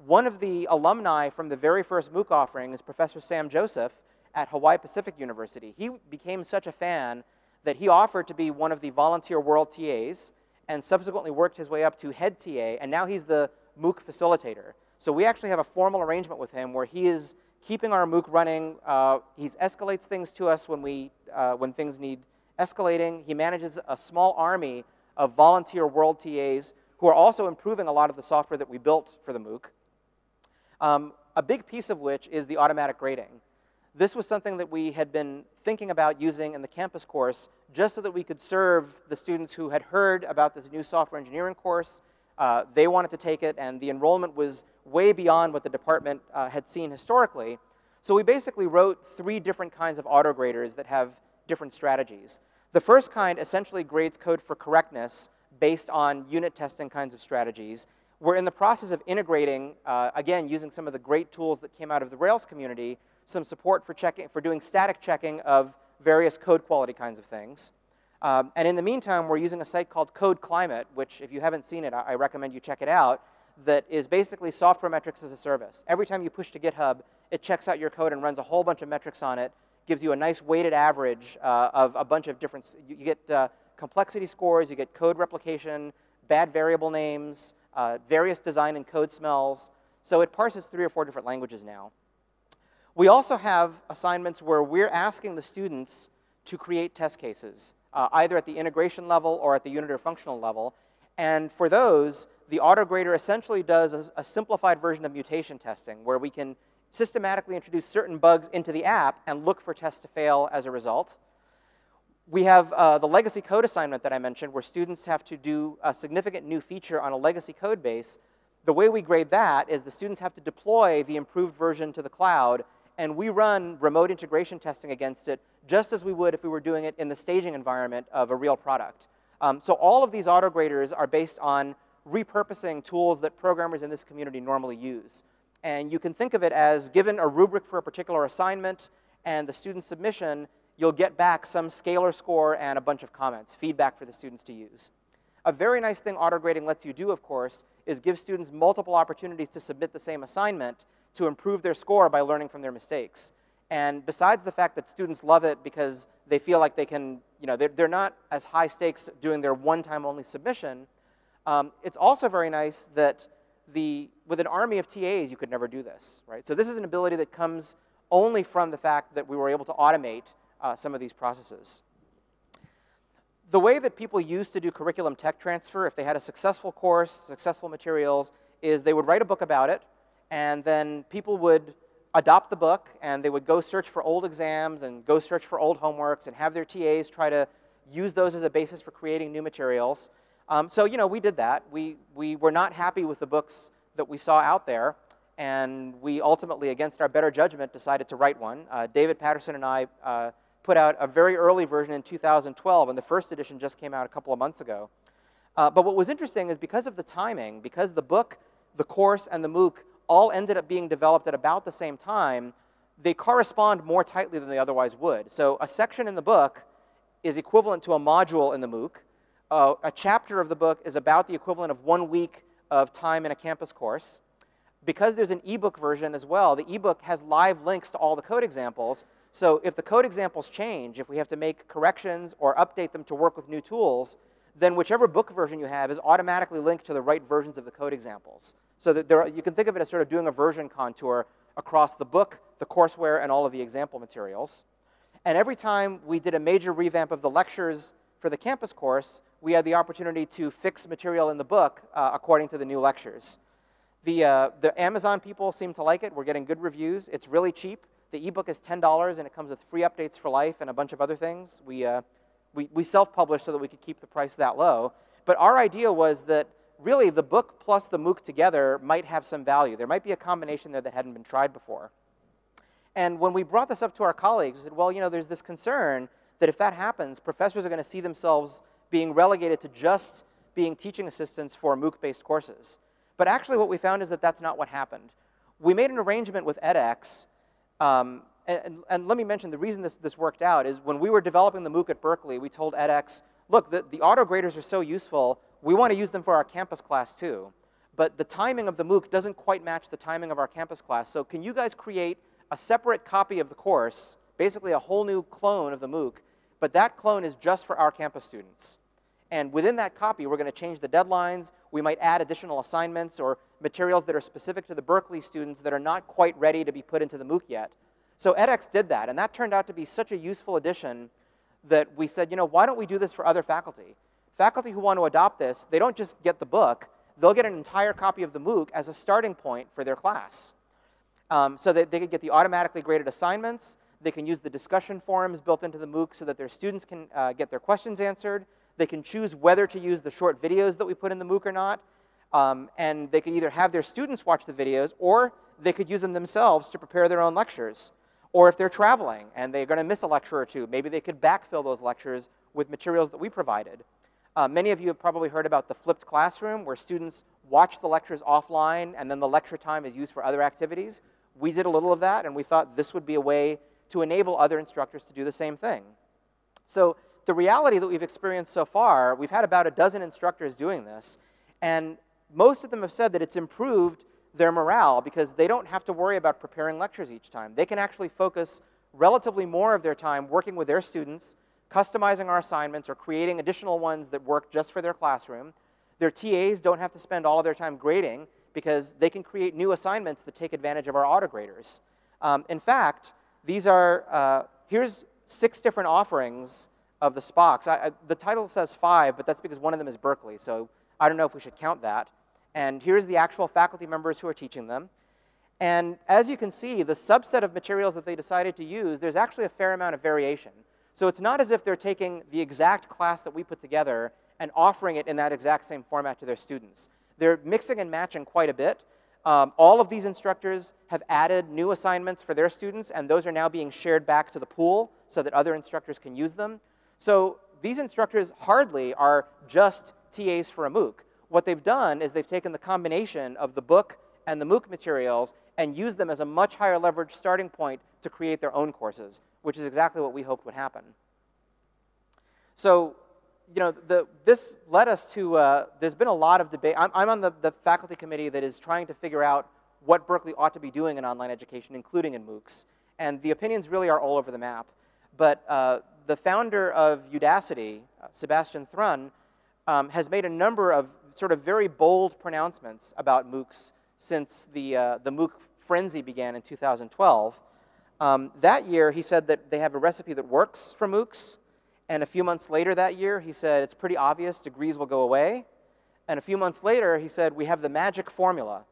One of the alumni from the very first MOOC offering is Professor Sam Joseph at Hawaii Pacific University. He became such a fan that he offered to be one of the volunteer world TAs and subsequently worked his way up to head TA, and now he's the MOOC facilitator. So we actually have a formal arrangement with him where he is keeping our MOOC running. He escalates things to us when things need escalating. He manages a small army of volunteer world TAs who are also improving a lot of the software that we built for the MOOC. A big piece of which is the automatic grading. This was something that we had been thinking about using in the campus course just so that we could serve the students who had heard about this new software engineering course. They wanted to take it, and the enrollment was way beyond what the department had seen historically. So we basically wrote 3 different kinds of auto-graders that have different strategies. The first kind essentially grades code for correctness based on unit testing kinds of strategies. We're in the process of integrating, again, using some of the great tools that came out of the Rails community, some support for doing static checking of various code quality kinds of things. And in the meantime, we're using a site called Code Climate, which if you haven't seen it, I recommend you check it out, that is basically software metrics as a service. Every time you push to GitHub, it checks out your code and runs a whole bunch of metrics on it, gives you a nice weighted average of a bunch of different, you get complexity scores, you get code replication, bad variable names, various design and code smells. So it parses 3 or 4 different languages now. We also have assignments where we're asking the students to create test cases, either at the integration level or at the unit or functional level. And for those, the autograder essentially does a simplified version of mutation testing, where we can systematically introduce certain bugs into the app and look for tests to fail as a result. We have the legacy code assignment that I mentioned, where students have to do a significant new feature on a legacy code base. The way we grade that is the students have to deploy the improved version to the cloud, and we run remote integration testing against it just as we would if we were doing it in the staging environment of a real product. So all of these autograders are based on repurposing tools that programmers in this community normally use. And you can think of it as, given a rubric for a particular assignment and the student submission, you'll get back some scalar score and a bunch of comments, feedback for the students to use. A very nice thing autograding lets you do, of course, is give students multiple opportunities to submit the same assignment to improve their score by learning from their mistakes. And besides the fact that students love it because they feel like they can, they're not as high stakes doing their one-time only submission, it's also very nice that with an army of TAs, you could never do this, right? So this is an ability that comes only from the fact that we were able to automate some of these processes. The way that people used to do curriculum tech transfer, if they had a successful course, successful materials, is they would write a book about it, and then people would adopt the book, and they would go search for old exams and go search for old homeworks and have their TAs try to use those as a basis for creating new materials. So, you know, we did that. We were not happy with the books that we saw out there, and we ultimately, against our better judgment, decided to write one. David Patterson and I put out a very early version in 2012, and the first edition just came out a couple of months ago. But what was interesting is because of the timing, because the book, the course, and the MOOC all ended up being developed at about the same time, they correspond more tightly than they otherwise would. So a section in the book is equivalent to a module in the MOOC. A chapter of the book is about the equivalent of 1 week of time in a campus course. Because there's an ebook version as well, the ebook has live links to all the code examples. So if the code examples change, if we have to make corrections or update them to work with new tools, then whichever book version you have is automatically linked to the right versions of the code examples. So that you can think of it as sort of doing a version contour across the book, the courseware, and all of the example materials. And every time we did a major revamp of the lectures for the campus course, we had the opportunity to fix material in the book according to the new lectures. The Amazon people seem to like it. We're getting good reviews. It's really cheap. The ebook is $10, and it comes with free updates for life and a bunch of other things. We self-published so that we could keep the price that low. But our idea was that really the book plus the MOOC together might have some value. There might be a combination there that hadn't been tried before. And when we brought this up to our colleagues, we said, well, you know, there's this concern that if that happens, professors are going to see themselves being relegated to just being teaching assistants for MOOC-based courses. But actually what we found is that that's not what happened. We made an arrangement with edX. And let me mention, the reason this worked out is when we were developing the MOOC at Berkeley, we told edX, look, the auto graders are so useful, we want to use them for our campus class too. But the timing of the MOOC doesn't quite match the timing of our campus class. So can you guys create a separate copy of the course, basically a whole new clone of the MOOC, but that clone is just for our campus students. And within that copy, we're going to change the deadlines. We might add additional assignments or materials that are specific to the Berkeley students that are not quite ready to be put into the MOOC yet. So edX did that, and that turned out to be such a useful addition that we said, you know, why don't we do this for other faculty? Faculty who want to adopt this, they don't just get the book, they'll get an entire copy of the MOOC as a starting point for their class. So that they could get the automatically graded assignments, they can use the discussion forums built into the MOOC so that their students can get their questions answered, they can choose whether to use the short videos that we put in the MOOC or not, and they can either have their students watch the videos, or they could use them themselves to prepare their own lectures. Or if they're traveling and they're going to miss a lecture or two, maybe they could backfill those lectures with materials that we provided. Many of you have probably heard about the flipped classroom, where students watch the lectures offline and then the lecture time is used for other activities. We did a little of that, and we thought this would be a way to enable other instructors to do the same thing. So the reality that we've experienced so far, we've had about a dozen instructors doing this, and most of them have said that it's improved their morale because they don't have to worry about preparing lectures each time. They can actually focus relatively more of their time working with their students, customizing our assignments or creating additional ones that work just for their classroom. Their TAs don't have to spend all of their time grading because they can create new assignments that take advantage of our auto-graders. In fact, these are, here's 6 different offerings of the SPOCs. The title says 5, but that's because one of them is Berkeley, so I don't know if we should count that. And here's the actual faculty members who are teaching them. And as you can see, the subset of materials that they decided to use, there's actually a fair amount of variation. So it's not as if they're taking the exact class that we put together and offering it in that exact same format to their students. They're mixing and matching quite a bit. All of these instructors have added new assignments for their students, and those are now being shared back to the pool so that other instructors can use them. So these instructors hardly are just TAs for a MOOC. What they've done is they've taken the combination of the book and the MOOC materials and used them as a much higher leverage starting point to create their own courses, which is exactly what we hoped would happen. So, you know, this led us to, there's been a lot of debate. I'm on the faculty committee that is trying to figure out what Berkeley ought to be doing in online education, including in MOOCs. And the opinions really are all over the map. But the founder of Udacity, Sebastian Thrun, has made a number of sort of very bold pronouncements about MOOCs since the MOOC frenzy began in 2012. That year, he said that they have a recipe that works for MOOCs. And a few months later that year, he said, it's pretty obvious degrees will go away. And a few months later, he said, we have the magic formula.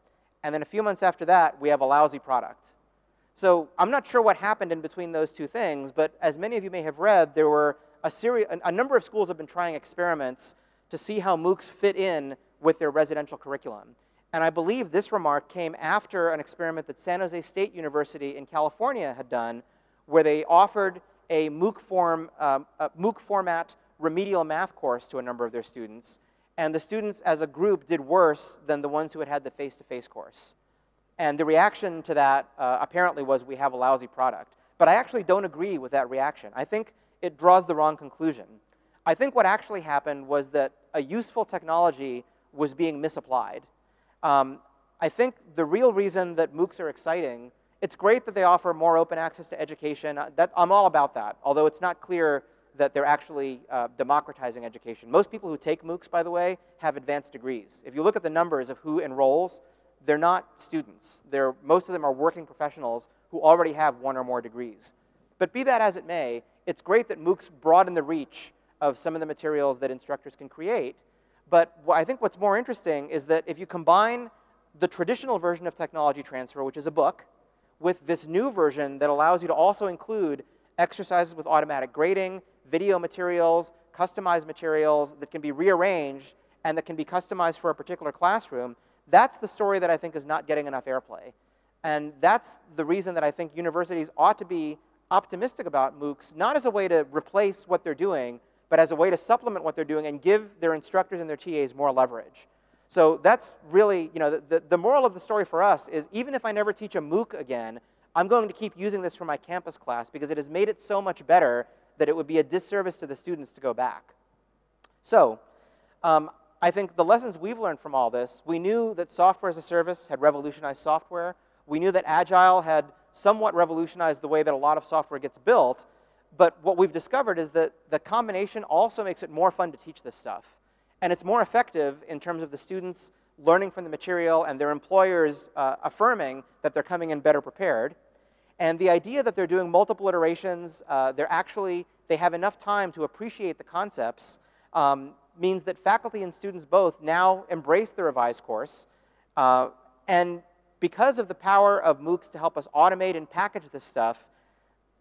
And then a few months after that, we have a lousy product. So I'm not sure what happened in between those two things, but as many of you may have read, there were a number of schools have been trying experiments to see how MOOCs fit in with their residential curriculum. And I believe this remark came after an experiment that San Jose State University in California had done, where they offered a MOOC format remedial math course to a number of their students. And the students as a group did worse than the ones who had the face-to-face course. And the reaction to that apparently was, we have a lousy product. But I actually don't agree with that reaction. I think it draws the wrong conclusion. I think what actually happened was that a useful technology was being misapplied. I think the real reason that MOOCs are exciting, it's great that they offer more open access to education. I'm all about that, although it's not clear that they're actually democratizing education. Most people who take MOOCs, by the way, have advanced degrees. If you look at the numbers of who enrolls, they're not students. Most of them are working professionals who already have one or more degrees. But be that as it may, it's great that MOOCs broaden the reach of some of the materials that instructors can create. But I think what's more interesting is that if you combine the traditional version of technology transfer, which is a book, with this new version that allows you to also include exercises with automatic grading, video materials, customized materials that can be rearranged and that can be customized for a particular classroom, that's the story that I think is not getting enough airplay. And that's the reason that I think universities ought to be optimistic about MOOCs, not as a way to replace what they're doing, but as a way to supplement what they're doing and give their instructors and their TAs more leverage. So that's really, the moral of the story for us is, even if I never teach a MOOC again, I'm going to keep using this for my campus class because it has made it so much better that it would be a disservice to the students to go back. So I think the lessons we've learned from all this, we knew that software as a service had revolutionized software. We knew that Agile had somewhat revolutionized the way that a lot of software gets built. But what we've discovered is that the combination also makes it more fun to teach this stuff. And it's more effective in terms of the students learning from the material and their employers affirming that they're coming in better prepared. And the idea that they're doing multiple iterations, they have enough time to appreciate the concepts, means that faculty and students both now embrace the revised course. And because of the power of MOOCs to help us automate and package this stuff,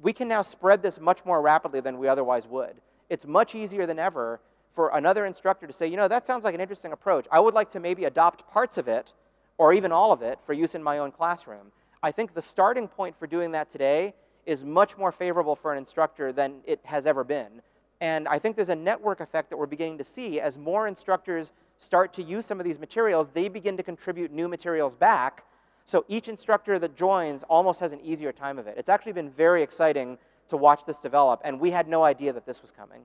we can now spread this much more rapidly than we otherwise would. It's much easier than ever for another instructor to say, that sounds like an interesting approach. I would like to maybe adopt parts of it, or even all of it, for use in my own classroom. I think the starting point for doing that today is much more favorable for an instructor than it has ever been. And I think there's a network effect that we're beginning to see. As more instructors start to use some of these materials, they begin to contribute new materials back. So each instructor that joins almost has an easier time of it. It's actually been very exciting to watch this develop, and we had no idea that this was coming.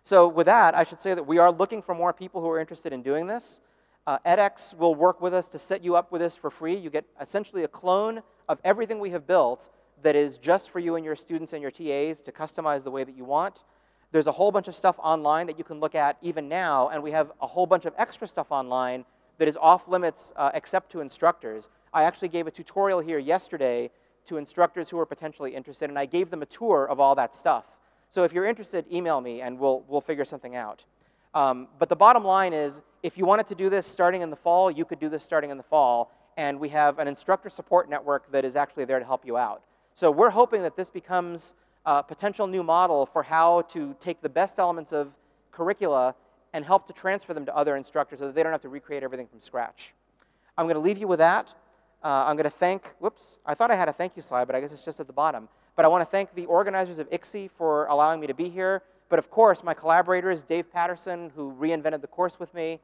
So with that, I should say that we are looking for more people who are interested in doing this. edX will work with us to set you up with this for free. You get essentially a clone of everything we have built that is just for you and your students and your TAs to customize the way that you want. There's a whole bunch of stuff online that you can look at even now, and we have a whole bunch of extra stuff online that is off limits except to instructors. I actually gave a tutorial here yesterday to instructors who are potentially interested, and I gave them a tour of all that stuff. So if you're interested, email me and we'll figure something out. But the bottom line is, if you wanted to do this starting in the fall, you could do this starting in the fall, and we have an instructor support network that is actually there to help you out. So we're hoping that this becomes a potential new model for how to take the best elements of curricula and help to transfer them to other instructors so that they don't have to recreate everything from scratch. I'm going to leave you with that. I'm going to thank, whoops, I thought I had a thank you slide, but I guess it's just at the bottom. But I want to thank the organizers of ICSE for allowing me to be here. But of course, my collaborators, Dave Patterson, who reinvented the course with me,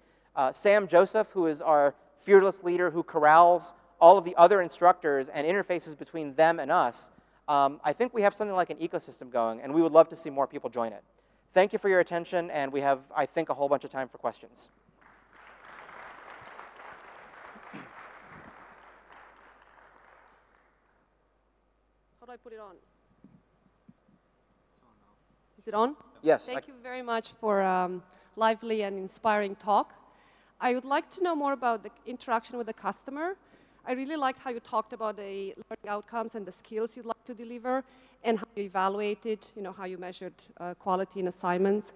Sam Joseph, who is our fearless leader who corrals all of the other instructors and interfaces between them and us. I think we have something like an ecosystem going, and we would love to see more people join it. Thank you for your attention, and we have, I think, a whole bunch of time for questions. How do I put it on? Is it on? Yes. Thank you very much for a lively and inspiring talk. I would like to know more about the interaction with the customer. I really liked how you talked about the learning outcomes and the skills you'd like to deliver and how you evaluated, how you measured quality in assignments.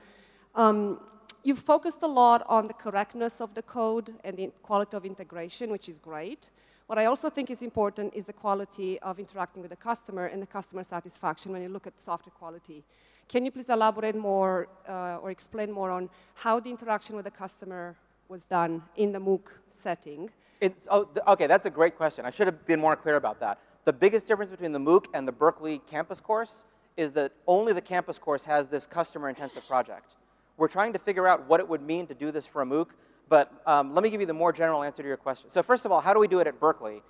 You've focused a lot on the correctness of the code and the quality of integration, which is great. What I also think is important is the quality of interacting with the customer and the customer satisfaction when you look at software quality. Can you please elaborate more or explain more on how the interaction with the customer was done in the MOOC setting? Okay, that's a great question. I should have been more clear about that. The biggest difference between the MOOC and the Berkeley campus course is that only the campus course has this customer-intensive project. We're trying to figure out what it would mean to do this for a MOOC, but let me give you the more general answer to your question. So first of all, how do we do it at Berkeley?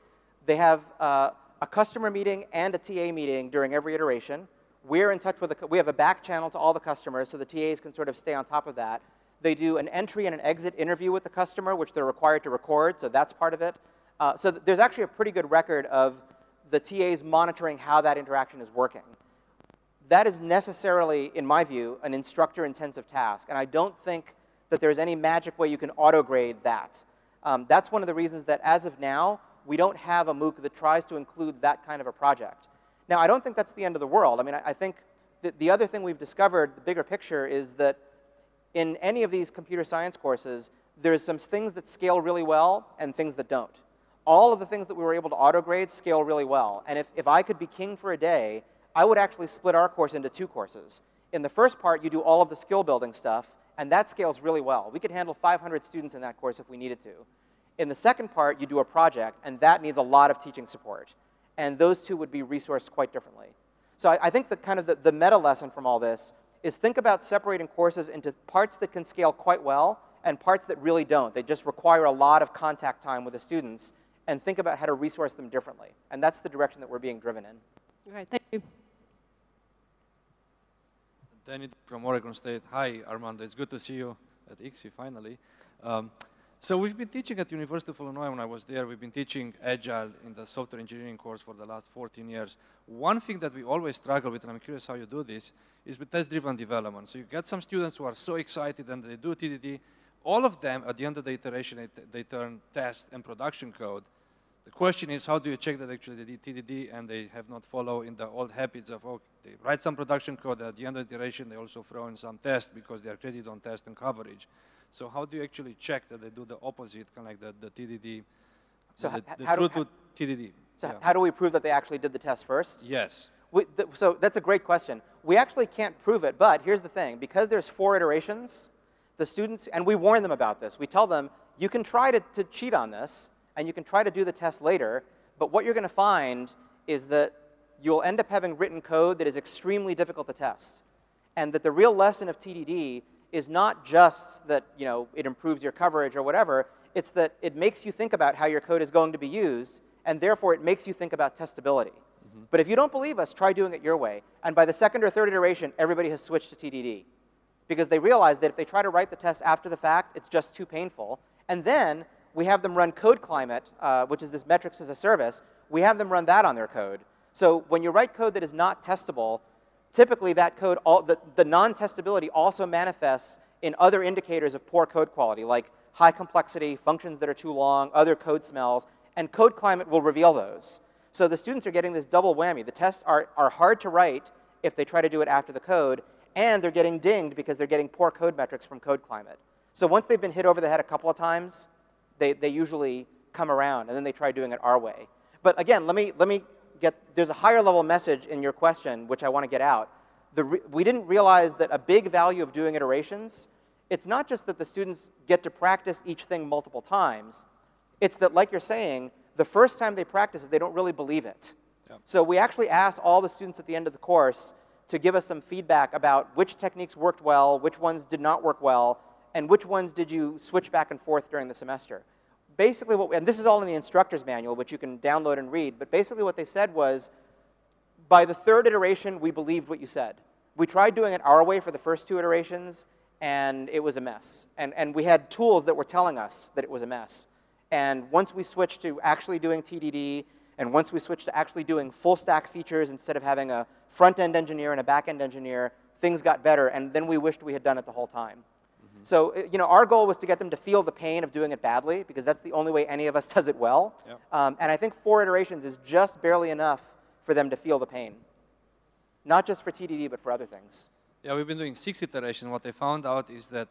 They have a customer meeting and a TA meeting during every iteration. We're in touch with we have a back channel to all the customers, so the TAs can sort of stay on top of that. They do an entry and an exit interview with the customer, which they're required to record, so that's part of it. So there's actually a pretty good record of the TAs monitoring how that interaction is working. That is necessarily, in my view, an instructor-intensive task, and I don't think that there's any magic way you can auto-grade that. That's one of the reasons that, as of now, we don't have a MOOC that tries to include that kind of a project. Now, I don't think that's the end of the world. I mean, I think that the other thing we've discovered, the bigger picture, is that in any of these computer science courses, there's some things that scale really well and things that don't. All of the things that we were able to auto-grade scale really well. And if I could be king for a day, I would actually split our course into 2 courses. In the first part, you do all of the skill building stuff, and that scales really well. We could handle 500 students in that course if we needed to. In the second part, you do a project, and that needs a lot of teaching support. And those two would be resourced quite differently. So I think that kind of the meta lesson from all this is think about separating courses into parts that can scale quite well and parts that really don't. They just require a lot of contact time with the students, and think about how to resource them differently. And that's the direction that we're being driven in. All right, thank you. Danny from Oregon State. Hi, Armando. It's good to see you at ICSI finally. So we've been teaching at University of Illinois when I was there. We've been teaching Agile in the software engineering course for the last 14 years. One thing that we always struggle with, and I'm curious how you do this, is with test-driven development. So you get some students who are so excited and they do TDD. All of them, at the end of the iteration, they turn test and production code. The question is, how do you check that actually they did TDD and they have not followed in the old habits of, oh, they write some production code, at the end of the iteration, they also throw in some test because they are credited on test and coverage. So how do you actually check that they do the opposite, kind of like the TDD, so the true to TDD? So yeah. How do we prove that they actually did the test first? Yes. So that's a great question. We actually can't prove it, but here's the thing. Because there's 4 iterations, the students, and we warn them about this. We tell them, you can try to cheat on this, and you can try to do the test later, but what you're going to find is that you'll end up having written code that is extremely difficult to test. And that the real lesson of TDD is not just that it improves your coverage or whatever, it's that it makes you think about how your code is going to be used, and therefore it makes you think about testability. Mm-hmm. But if you don't believe us, try doing it your way. And by the 2nd or 3rd iteration, everybody has switched to TDD. Because they realize that if they try to write the test after the fact, it's just too painful. And then we have them run Code Climate, which is this metrics as a service. We have them run that on their code. So when you write code that is not testable, typically that code, the non-testability also manifests in other indicators of poor code quality, like high complexity, functions that are too long, other code smells, and Code Climate will reveal those. So the students are getting this double whammy. The tests are hard to write if they try to do it after the code, and they're getting dinged because they're getting poor code metrics from Code Climate. So once they've been hit over the head a couple of times, they usually come around, and then they try doing it our way. But again, let me get, there's a higher level message in your question, which I want to get out. We didn't realize that a big value of doing iterations, it's not just that the students get to practice each thing multiple times. It's that, like you're saying, the first time they practice it, they don't really believe it. Yep. So we actually asked all the students at the end of the course to give us some feedback about which techniques worked well, which ones did not work well, and which ones did you switch back and forth during the semester. Basically, and this is all in the instructor's manual, which you can download and read, but basically what they said was, by the 3rd iteration, we believed what you said. We tried doing it our way for the first 2 iterations, and it was a mess. And we had tools that were telling us that it was a mess. And once we switched to actually doing TDD, and once we switched to actually doing full stack features instead of having a front-end engineer and a back-end engineer, things got better, and then we wished we had done it the whole time. Mm-hmm. So, you know, our goal was to get them to feel the pain of doing it badly, because that's the only way any of us does it well. Yep. And I think 4 iterations is just barely enough for them to feel the pain. Not just for TDD, but for other things. Yeah, we've been doing 6 iterations. What I found out is that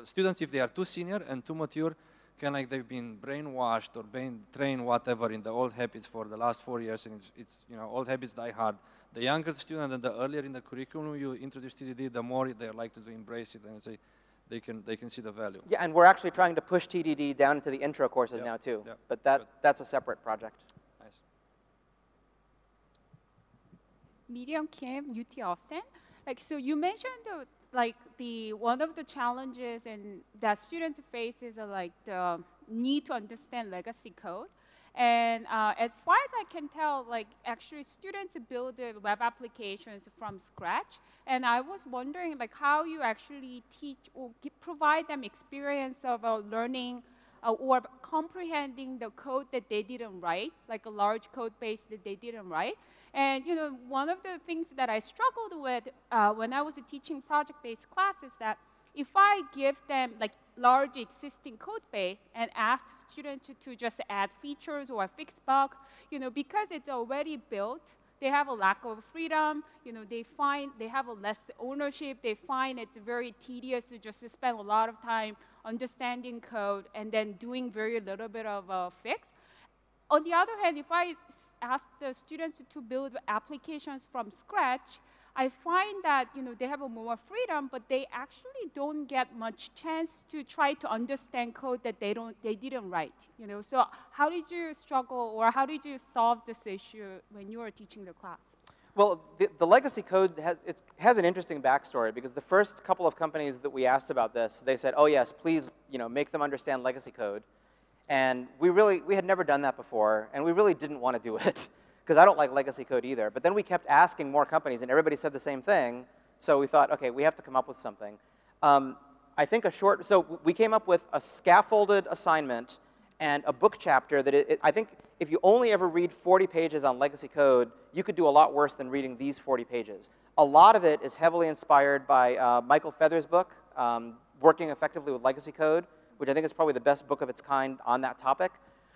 students, if they are too senior and too mature, kind of like they've been brainwashed or been trained, whatever, in the old habits for the last 4 years, and it's you know, old habits die hard. The younger student and the earlier in the curriculum you introduce TDD, the more they're likely to embrace it and say they can see the value. Yeah, and we're actually trying to push TDD down into the intro courses now too. Yep. But that's a separate project. Nice. Miriam Kim, UT Austin. Like, so you mentioned one of the challenges and that students face is like the need to understand legacy code. And as far as I can tell, like actually students build the web applications from scratch. And I was wondering like how you actually teach or provide them experience of learning or comprehending the code that they didn't write, like a large code base that they didn't write. And you know, one of the things that I struggled with when I was teaching project-based classes that if I give them like large existing code base and ask students to just add features or fix bug, you know, because it's already built, they have a lack of freedom. You know, they find they have a less ownership. They find it's very tedious to just spend a lot of time understanding code and then doing very little bit of a fix. On the other hand, if I ask the students to build applications from scratch, I find that you know they have a more freedom, but they actually don't get much chance to try to understand code that they didn't write. You know, so how did you struggle, or how did you solve this issue when you were teaching the class? Well, the legacy code has an interesting backstory, because the first couple of companies that we asked about this, they said, "Oh yes, please, you know, make them understand legacy code." And we had never done that before, and we really didn't want to do it. Because I don't like legacy code either. But then we kept asking more companies, and everybody said the same thing. So we thought, okay, we have to come up with something. I think so we came up with a scaffolded assignment and a book chapter that I think if you only ever read 40 pages on legacy code, you could do a lot worse than reading these 40 pages. A lot of it is heavily inspired by Michael Feather's book, Working Effectively with Legacy Code, which I think is probably the best book of its kind on that topic.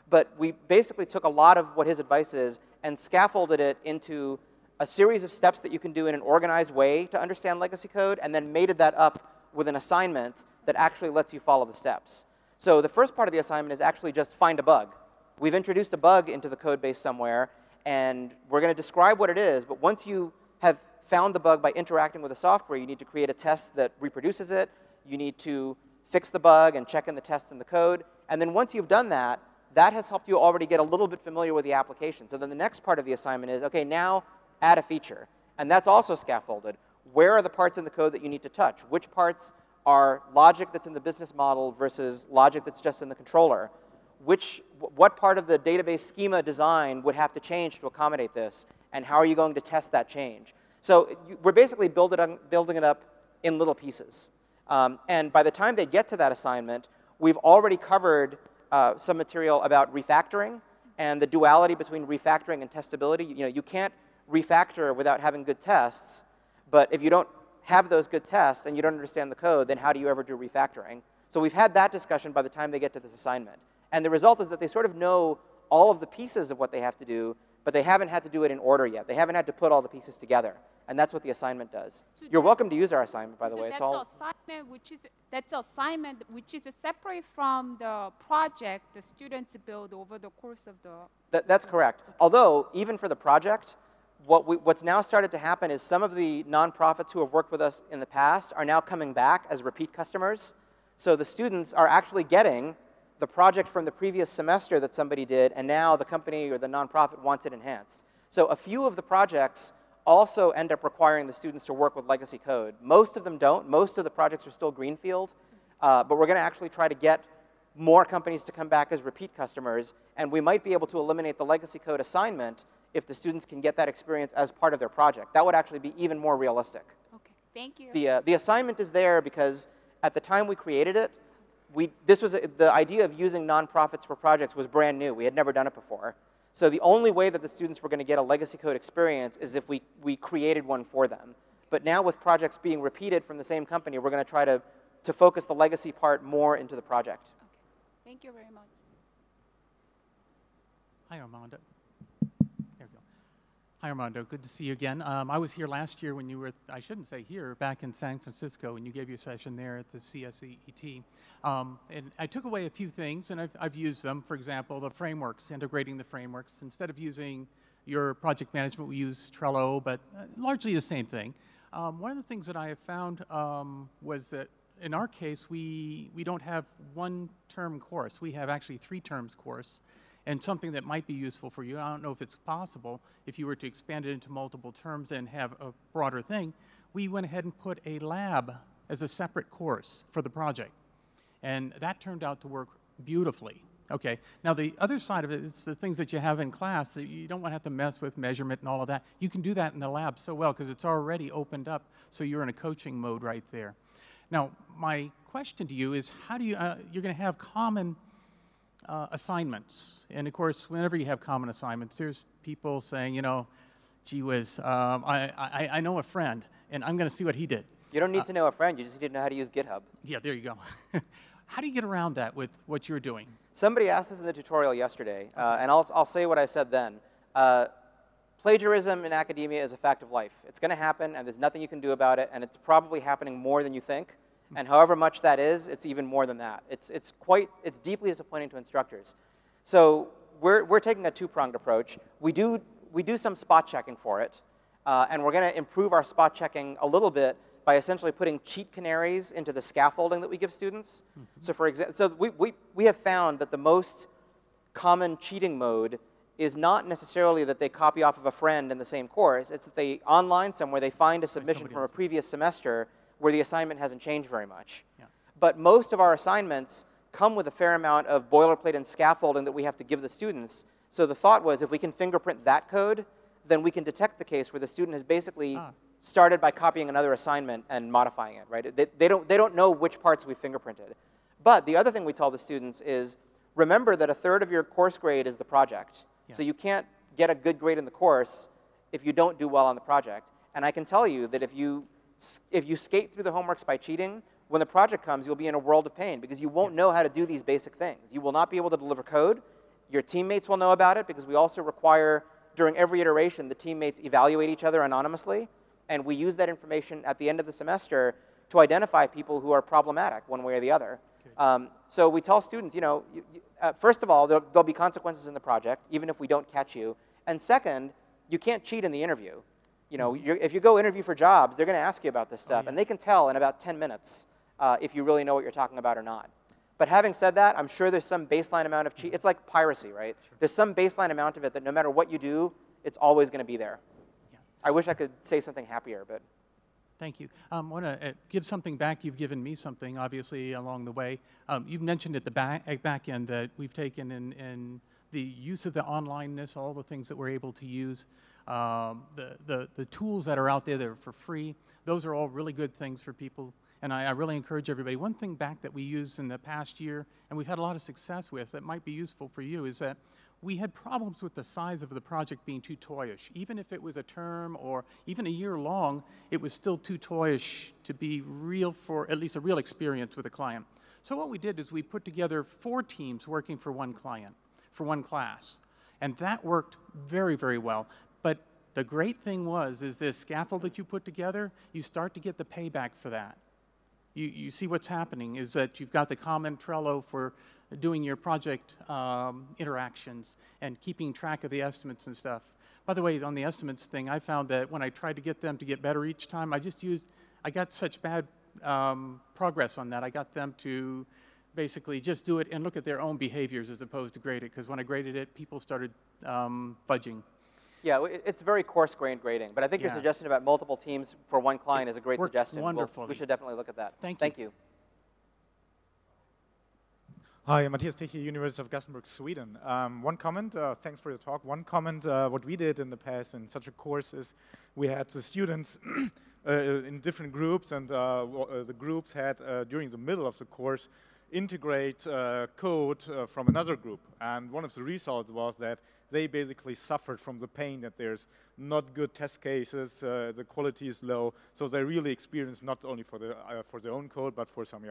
But we basically took a lot of what his advice is and scaffolded it into a series of steps that you can do in an organized way to understand legacy code, and then mated that up with an assignment that actually lets you follow the steps. So the first part of the assignment is actually just find a bug. We've introduced a bug into the code base somewhere, and we're going to describe what it is, but once you have found the bug by interacting with the software, you need to create a test that reproduces it, you need to fix the bug and check in the tests in the code, and then once you've done that, that has helped you already get a little bit familiar with the application. So then the next part of the assignment is, okay, now add a feature. And that's also scaffolded. Where are the parts in the code that you need to touch? Which parts are logic that's in the business model versus logic that's just in the controller? What part of the database schema design would have to change to accommodate this? And how are you going to test that change? So we're basically building it up in little pieces. And by the time they get to that assignment, we've already covered some material about refactoring and the duality between refactoring and testability. You know, you can't refactor without having good tests, but if you don't have those good tests and you don't understand the code, then how do you ever do refactoring? So we've had that discussion by the time they get to this assignment. And the result is that they sort of know all of the pieces of what they have to do, but they haven't had to do it in order yet. They haven't had to put all the pieces together. And that's what the assignment does. So you're welcome to use our assignment, by the way. That's assignment which is separate from the project the students build over the course of the... That's correct. Although, even for the project, what's now started to happen is some of the nonprofits who have worked with us in the past are now coming back as repeat customers. So the students are actually getting the project from the previous semester that somebody did, and now the company or the nonprofit wants it enhanced. So a few of the projects also end up requiring the students to work with legacy code. Most of them don't. Most of the projects are still greenfield. But we're going to actually try to get more companies to come back as repeat customers, and we might be able to eliminate the legacy code assignment if the students can get that experience as part of their project. That would actually be even more realistic. Okay, thank you. The assignment is there because at the time we created it, the idea of using nonprofits for projects was brand new. We had never done it before. So the only way that the students were going to get a legacy code experience is if we created one for them. But now with projects being repeated from the same company, we're going to try to to focus the legacy part more into the project. Okay. Thank you very much. Hi, Armando. There we go. Hi, Armando. Good to see you again. I was here last year when you were, I shouldn't say here, back in San Francisco, and you gave your session there at the SEET. And I took away a few things, and I've used them. For example, the frameworks, integrating the frameworks. Instead of using your project management, we use Trello, but largely the same thing. One of the things that I have found was that in our case, we don't have one-term course. We have actually 3 terms course. And something that might be useful for you, I don't know if it's possible, if you were to expand it into multiple terms and have a broader thing, we went ahead and put a lab as a separate course for the project. And that turned out to work beautifully. Okay, now the other side of it is the things that you have in class. You don't want to have to mess with measurement and all of that. You can do that in the lab so well because it's already opened up, so you're in a coaching mode right there. Now, my question to you is, how do you, you're going to have common assignments. And of course, whenever you have common assignments, there's people saying, you know, gee whiz, I know a friend, and I'm going to see what he did. You don't need to know a friend, you just need to know how to use GitHub. Yeah, there you go. How do you get around that with what you're doing? Somebody asked this in the tutorial yesterday, and I'll say what I said then. Plagiarism in academia is a fact of life. It's going to happen, and there's nothing you can do about it, and it's probably happening more than you think. And however much that is, it's even more than that. It's deeply disappointing to instructors. So we're taking a 2-pronged approach. We do some spot checking for it, and we're going to improve our spot checking a little bit by essentially putting cheat canaries into the scaffolding that we give students. So for example, so we have found that the most common cheating mode is not necessarily that they copy off of a friend in the same course. It's that they online somewhere they find a submission from a previous semester where the assignment hasn't changed very much. Yeah. But most of our assignments come with a fair amount of boilerplate and scaffolding that we have to give the students. So the thought was, if we can fingerprint that code, then we can detect the case where the student has basically started by copying another assignment and modifying it, right? They don't know which parts we fingerprinted. But the other thing we tell the students is, remember that 1/3 of your course grade is the project. Yeah. So you can't get a good grade in the course if you don't do well on the project. And I can tell you that if you skate through the homeworks by cheating, when the project comes, you'll be in a world of pain because you won't know how to do these basic things. You will not be able to deliver code. Your teammates will know about it because we also require, during every iteration, the teammates evaluate each other anonymously. And we use that information at the end of the semester to identify people who are problematic one way or the other. So we tell students, you know, first of all, there'll be consequences in the project, even if we don't catch you. And second, you can't cheat in the interview. You know, if you go interview for jobs, they're going to ask you about this stuff, and they can tell in about 10 minutes if you really know what you're talking about or not. But having said that, I'm sure there's some baseline amount of cheat. It's like piracy, right? Sure. There's some baseline amount of it that no matter what you do, it's always going to be there. Yeah. I wish I could say something happier, but. Thank you. I want to give something back. You've given me something, obviously, along the way. You've mentioned at the back end that we've taken in the use of the onlineness, all the things that we're able to use. The tools that are out there that are for free, those are all really good things for people, and I really encourage everybody. One thing back that we used in the past year, and we've had a lot of success with, that might be useful for you, is that we had problems with the size of the project being too toyish. Even if it was a term or even a year long, it was still too toyish to be real for at least a real experience with a client. So what we did is we put together 4 teams working for one client, for one class, and that worked very, very well. But the great thing is this scaffold that you put together, you start to get the payback for that. You see what's happening is that you've got the common Trello for doing your project interactions and keeping track of the estimates and stuff. By the way, on the estimates thing, I found that when I tried to get them to get better each time, I got such bad progress on that. I got them to basically just do it and look at their own behaviors as opposed to grade it, because when I graded it, people started fudging. Yeah, it's very coarse-grained grading, but I think your suggestion about multiple teams for one client is a great suggestion. Wonderful. We should definitely look at that. Thank you. Hi, I'm Matthias Tichy, University of Gothenburg, Sweden. One comment, thanks for your talk. One comment, what we did in the past in such a course is we had the students in different groups, and the groups had, during the middle of the course, integrate code from another group. And one of the results was that they basically suffered from the pain that there's not good test cases, the quality is low, so they really experienced not only for their own code, but for some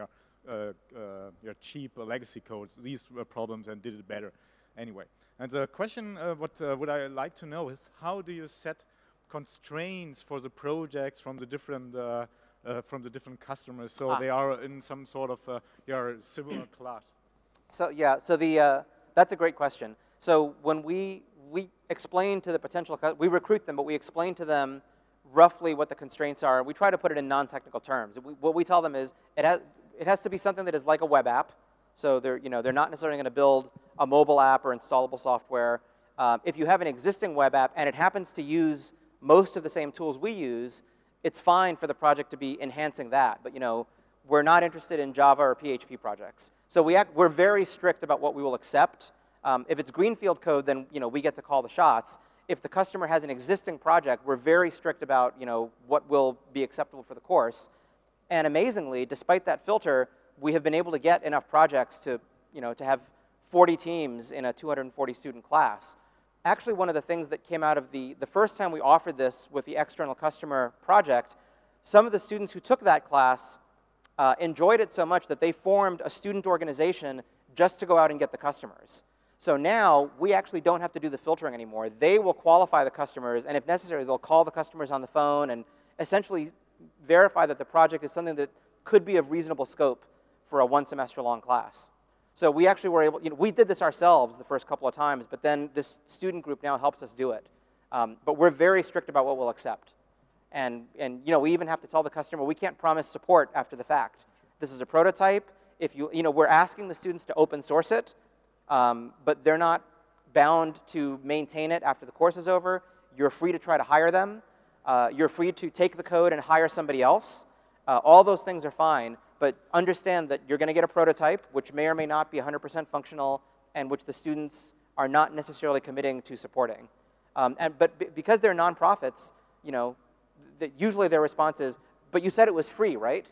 cheap legacy codes, these problems, and did it better anyway. And the question, what I like to know is, how do you set constraints for the projects from the different customers, so they are in some sort of similar class? So yeah, so that's a great question. So when we explain to the potential, we recruit them, but we explain to them roughly what the constraints are. We try to put it in non-technical terms. What we tell them is it has to be something that is like a web app. So they're not necessarily going to build a mobile app or installable software. If you have an existing web app and it happens to use most of the same tools we use, it's fine for the project to be enhancing that. But we're not interested in Java or PHP projects. So we're very strict about what we will accept. If it's greenfield code, then we get to call the shots. If the customer has an existing project, we're very strict about what will be acceptable for the course. And amazingly, despite that filter, we have been able to get enough projects to have 40 teams in a 240 student class. Actually, one of the things that came out of the first time we offered this with the external customer project, some of the students who took that class enjoyed it so much that they formed a student organization just to go out and get the customers. So now we actually don't have to do the filtering anymore. They will qualify the customers, and if necessary, they'll call the customers on the phone and essentially verify that the project is something that could be of reasonable scope for a one-semester-long class. So we actually were able, we did this ourselves the first couple of times, but then this student group now helps us do it. But we're very strict about what we'll accept. And we even have to tell the customer, we can't promise support after the fact. This is a prototype. If we're asking the students to open source it, but they're not bound to maintain it after the course is over. You're free to try to hire them. You're free to take the code and hire somebody else. All those things are fine, but understand that you're going to get a prototype, which may or may not be 100% functional, and which the students are not necessarily committing to supporting. But because they're nonprofits, usually their response is, but you said it was free, right?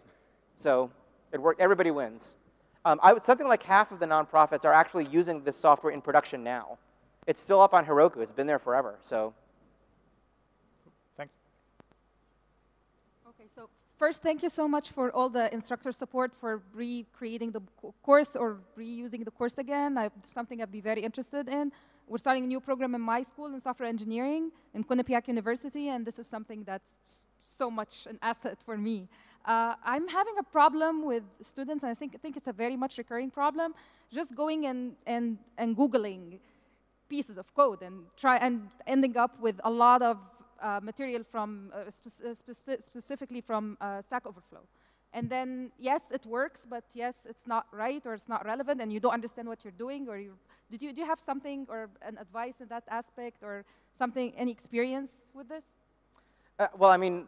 So it worked. Everybody wins. Something like half of the nonprofits are actually using this software in production now. It's still up on Heroku. It's been there forever. So, thanks. Okay, so first, thank you so much for all the instructor support for recreating the course or reusing the course again. Something I'd be very interested in. We're starting a new program in my school in software engineering in Quinnipiac University, and this is something that's so much an asset for me. I'm having a problem with students, and I think it's a very much recurring problem, just going and Googling pieces of code and ending up with a lot of material from, specifically from Stack Overflow. And then, yes, it works, but yes, it's not right or it's not relevant, and you don't understand what you're doing, or do you have something or an advice in that aspect, or something, any experience with this? Well, I mean,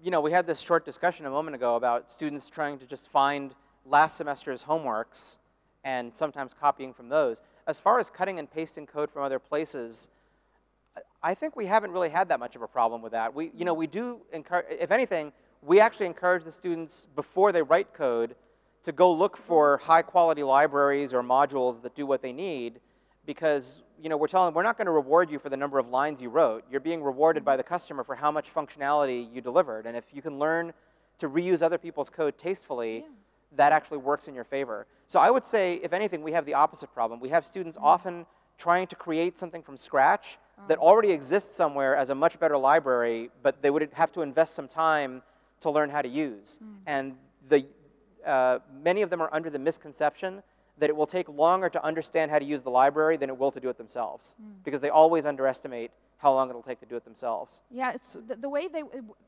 we had this short discussion a moment ago about students trying to just find last semester's homeworks and sometimes copying from those. As far as cutting and pasting code from other places, I think we haven't really had that much of a problem with that. We do encourage, if anything, we actually encourage the students before they write code to go look for high-quality libraries or modules that do what they need, because we're telling them we're not going to reward you for the number of lines you wrote. You're being rewarded by the customer for how much functionality you delivered. And if you can learn to reuse other people's code tastefully, that actually works in your favor. So I would say, if anything, we have the opposite problem. We have students often trying to create something from scratch that already exists somewhere as a much better library, but they would have to invest some time to learn how to use. And many of them are under the misconception that it will take longer to understand how to use the library than it will to do it themselves, because they always underestimate how long it'll take to do it themselves. Yeah, it's the way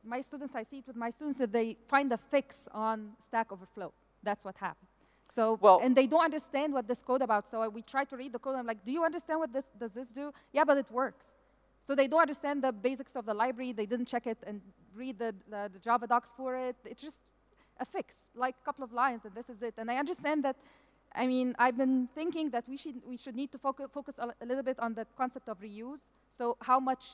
my students, I see it with my students, that they find a fix on Stack Overflow. That's what happened. So, and they don't understand what this code about. So we try to read the code. I'm like, do you understand what does this do? Yeah, but it works. So they don't understand the basics of the library. They didn't check it and read the Java docs for it. It's just a fix, like a couple of lines, and this is it. And I understand that. I mean, I've been thinking that we should need to focus a little bit on the concept of reuse. So how much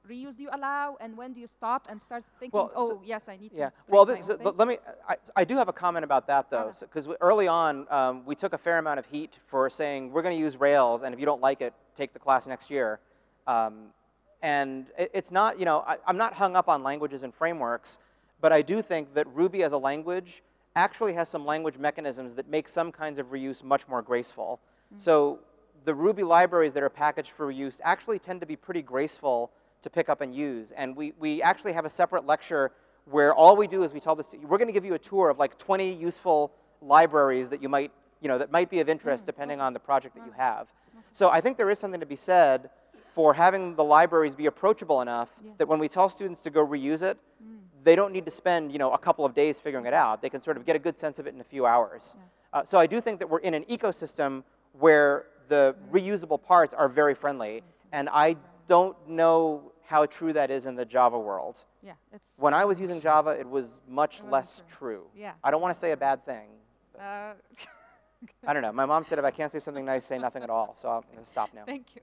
reuse do you allow, and when do you stop and start thinking, Well, oh, so, yes, I need yeah. to Well, break my own thing? let me. I do have a comment about that though, because early on we took a fair amount of heat for saying we're going to use Rails, and if you don't like it, take the class next year. And it's not, you know, I'm not hung up on languages and frameworks, but I do think that Ruby as a language actually has some language mechanisms that make some kinds of reuse much more graceful. So the Ruby libraries that are packaged for reuse actually tend to be pretty graceful to pick up and use. And we actually have a separate lecture where all we do is we tell this, we're going to give you a tour of like 20 useful libraries that you might, you know, that might be of interest depending on the project that you have. So I think there is something to be said for having the libraries be approachable enough that when we tell students to go reuse it, they don't need to spend, you know, a couple of days figuring it out. They can sort of get a good sense of it in a few hours. So I do think that we're in an ecosystem where the reusable parts are very friendly, and I don't know how true that is in the Java world. Yeah, it's when I was using Java, it was much less true. Yeah. I don't want to say a bad thing. Uh, I don't know. My mom said if I can't say something nice, say nothing at all. So I'm going to stop now. Thank you.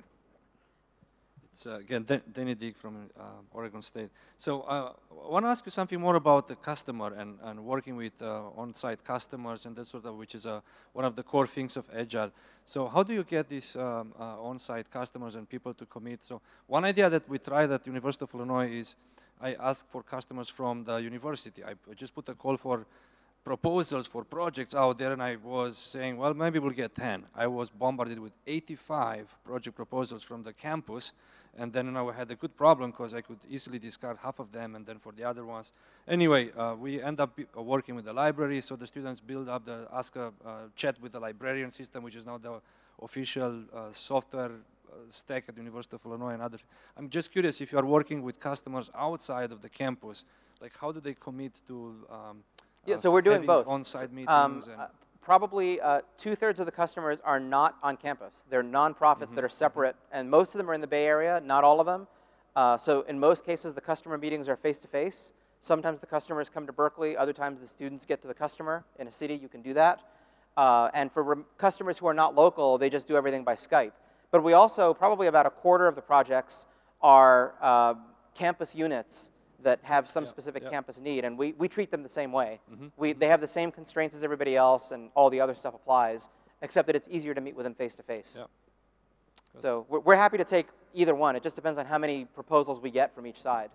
It's again, Danny Dick from Oregon State. So I want to ask you something more about the customer and working with on-site customers and that sort of, which is one of the core things of Agile. So how do you get these on-site customers and people to commit? So one idea that we tried at University of Illinois is I asked for customers from the university. I just put a call for proposals for projects out there, and I was saying, well, maybe we'll get 10. I was bombarded with 85 project proposals from the campus, and then I had a good problem because I could easily discard half of them, and then for the other ones. Anyway, we end up working with the library, so the students build up the chat with the librarian system, which is now the official software stack at the University of Illinois and others. I'm just curious if you are working with customers outside of the campus, like how do they commit to yeah, so we're doing both. On-site meetings. Probably 2/3 of the customers are not on campus. They're nonprofits that are separate, and most of them are in the Bay Area, not all of them. So in most cases, the customer meetings are face-to-face. Sometimes the customers come to Berkeley. Other times the students get to the customer. In a city, you can do that. And for customers who are not local, they just do everything by Skype. But we also, probably about 1/4 of the projects are campus units that have some specific campus need, and we treat them the same way. They have the same constraints as everybody else, and all the other stuff applies, except that it's easier to meet with them face-to-face. So we're happy to take either one. It just depends on how many proposals we get from each side.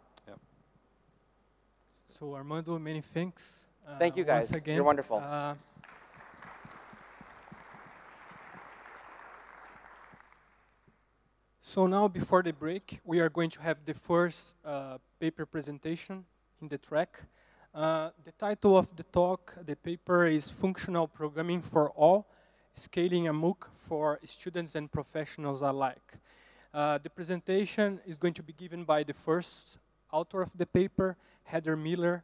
So Armando, many thanks. Thank you guys. Once again. You're wonderful. So now, before the break, we are going to have the first paper presentation in the track. The title of the talk, the paper is Functional Programming for All, Scaling a MOOC for Students and Professionals Alike. The presentation is going to be given by the first author of the paper, Heather Miller,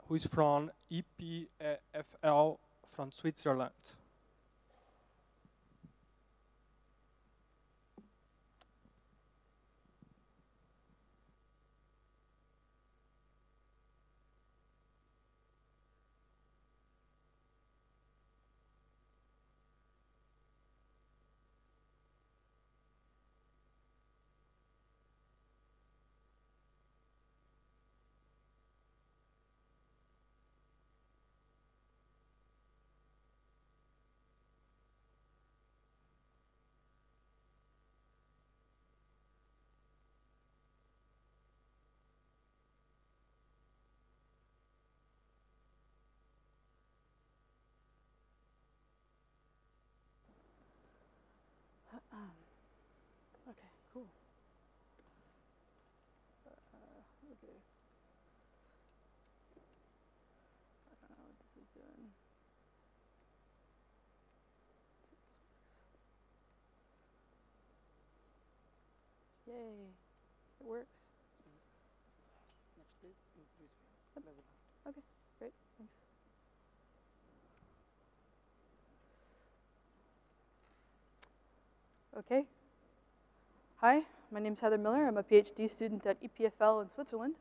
who is from EPFL from Switzerland. Okay, cool. Okay. I don't know what this is doing. Let's see if this works. Yay. It works. Next, please. Okay, great. Thanks. Okay. Hi, my name is Heather Miller. I'm a PhD student at EPFL in Switzerland.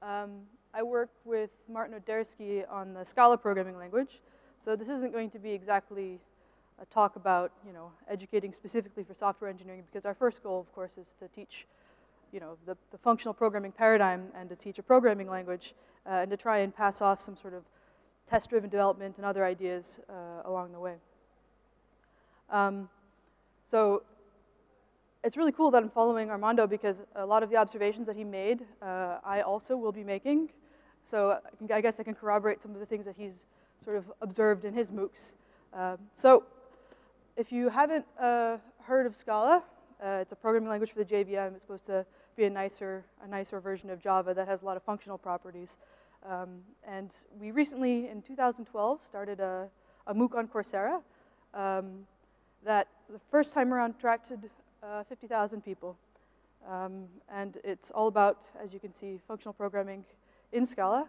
I work with Martin Odersky on the Scala programming language. So this isn't going to be exactly a talk about, educating specifically for software engineering, because our first goal, of course, is to teach you know, the functional programming paradigm and to teach a programming language and to try and pass off some sort of test-driven development and other ideas along the way. So it's really cool that I'm following Armando because a lot of the observations that he made, I also will be making. So I guess I can corroborate some of the things that he's sort of observed in his MOOCs. So if you haven't heard of Scala, it's a programming language for the JVM. It's supposed to be a nicer version of Java that has a lot of functional properties. And we recently, in 2012, started a MOOC on Coursera that the first time around attracted 50,000 people. And it's all about, as you can see, functional programming in Scala.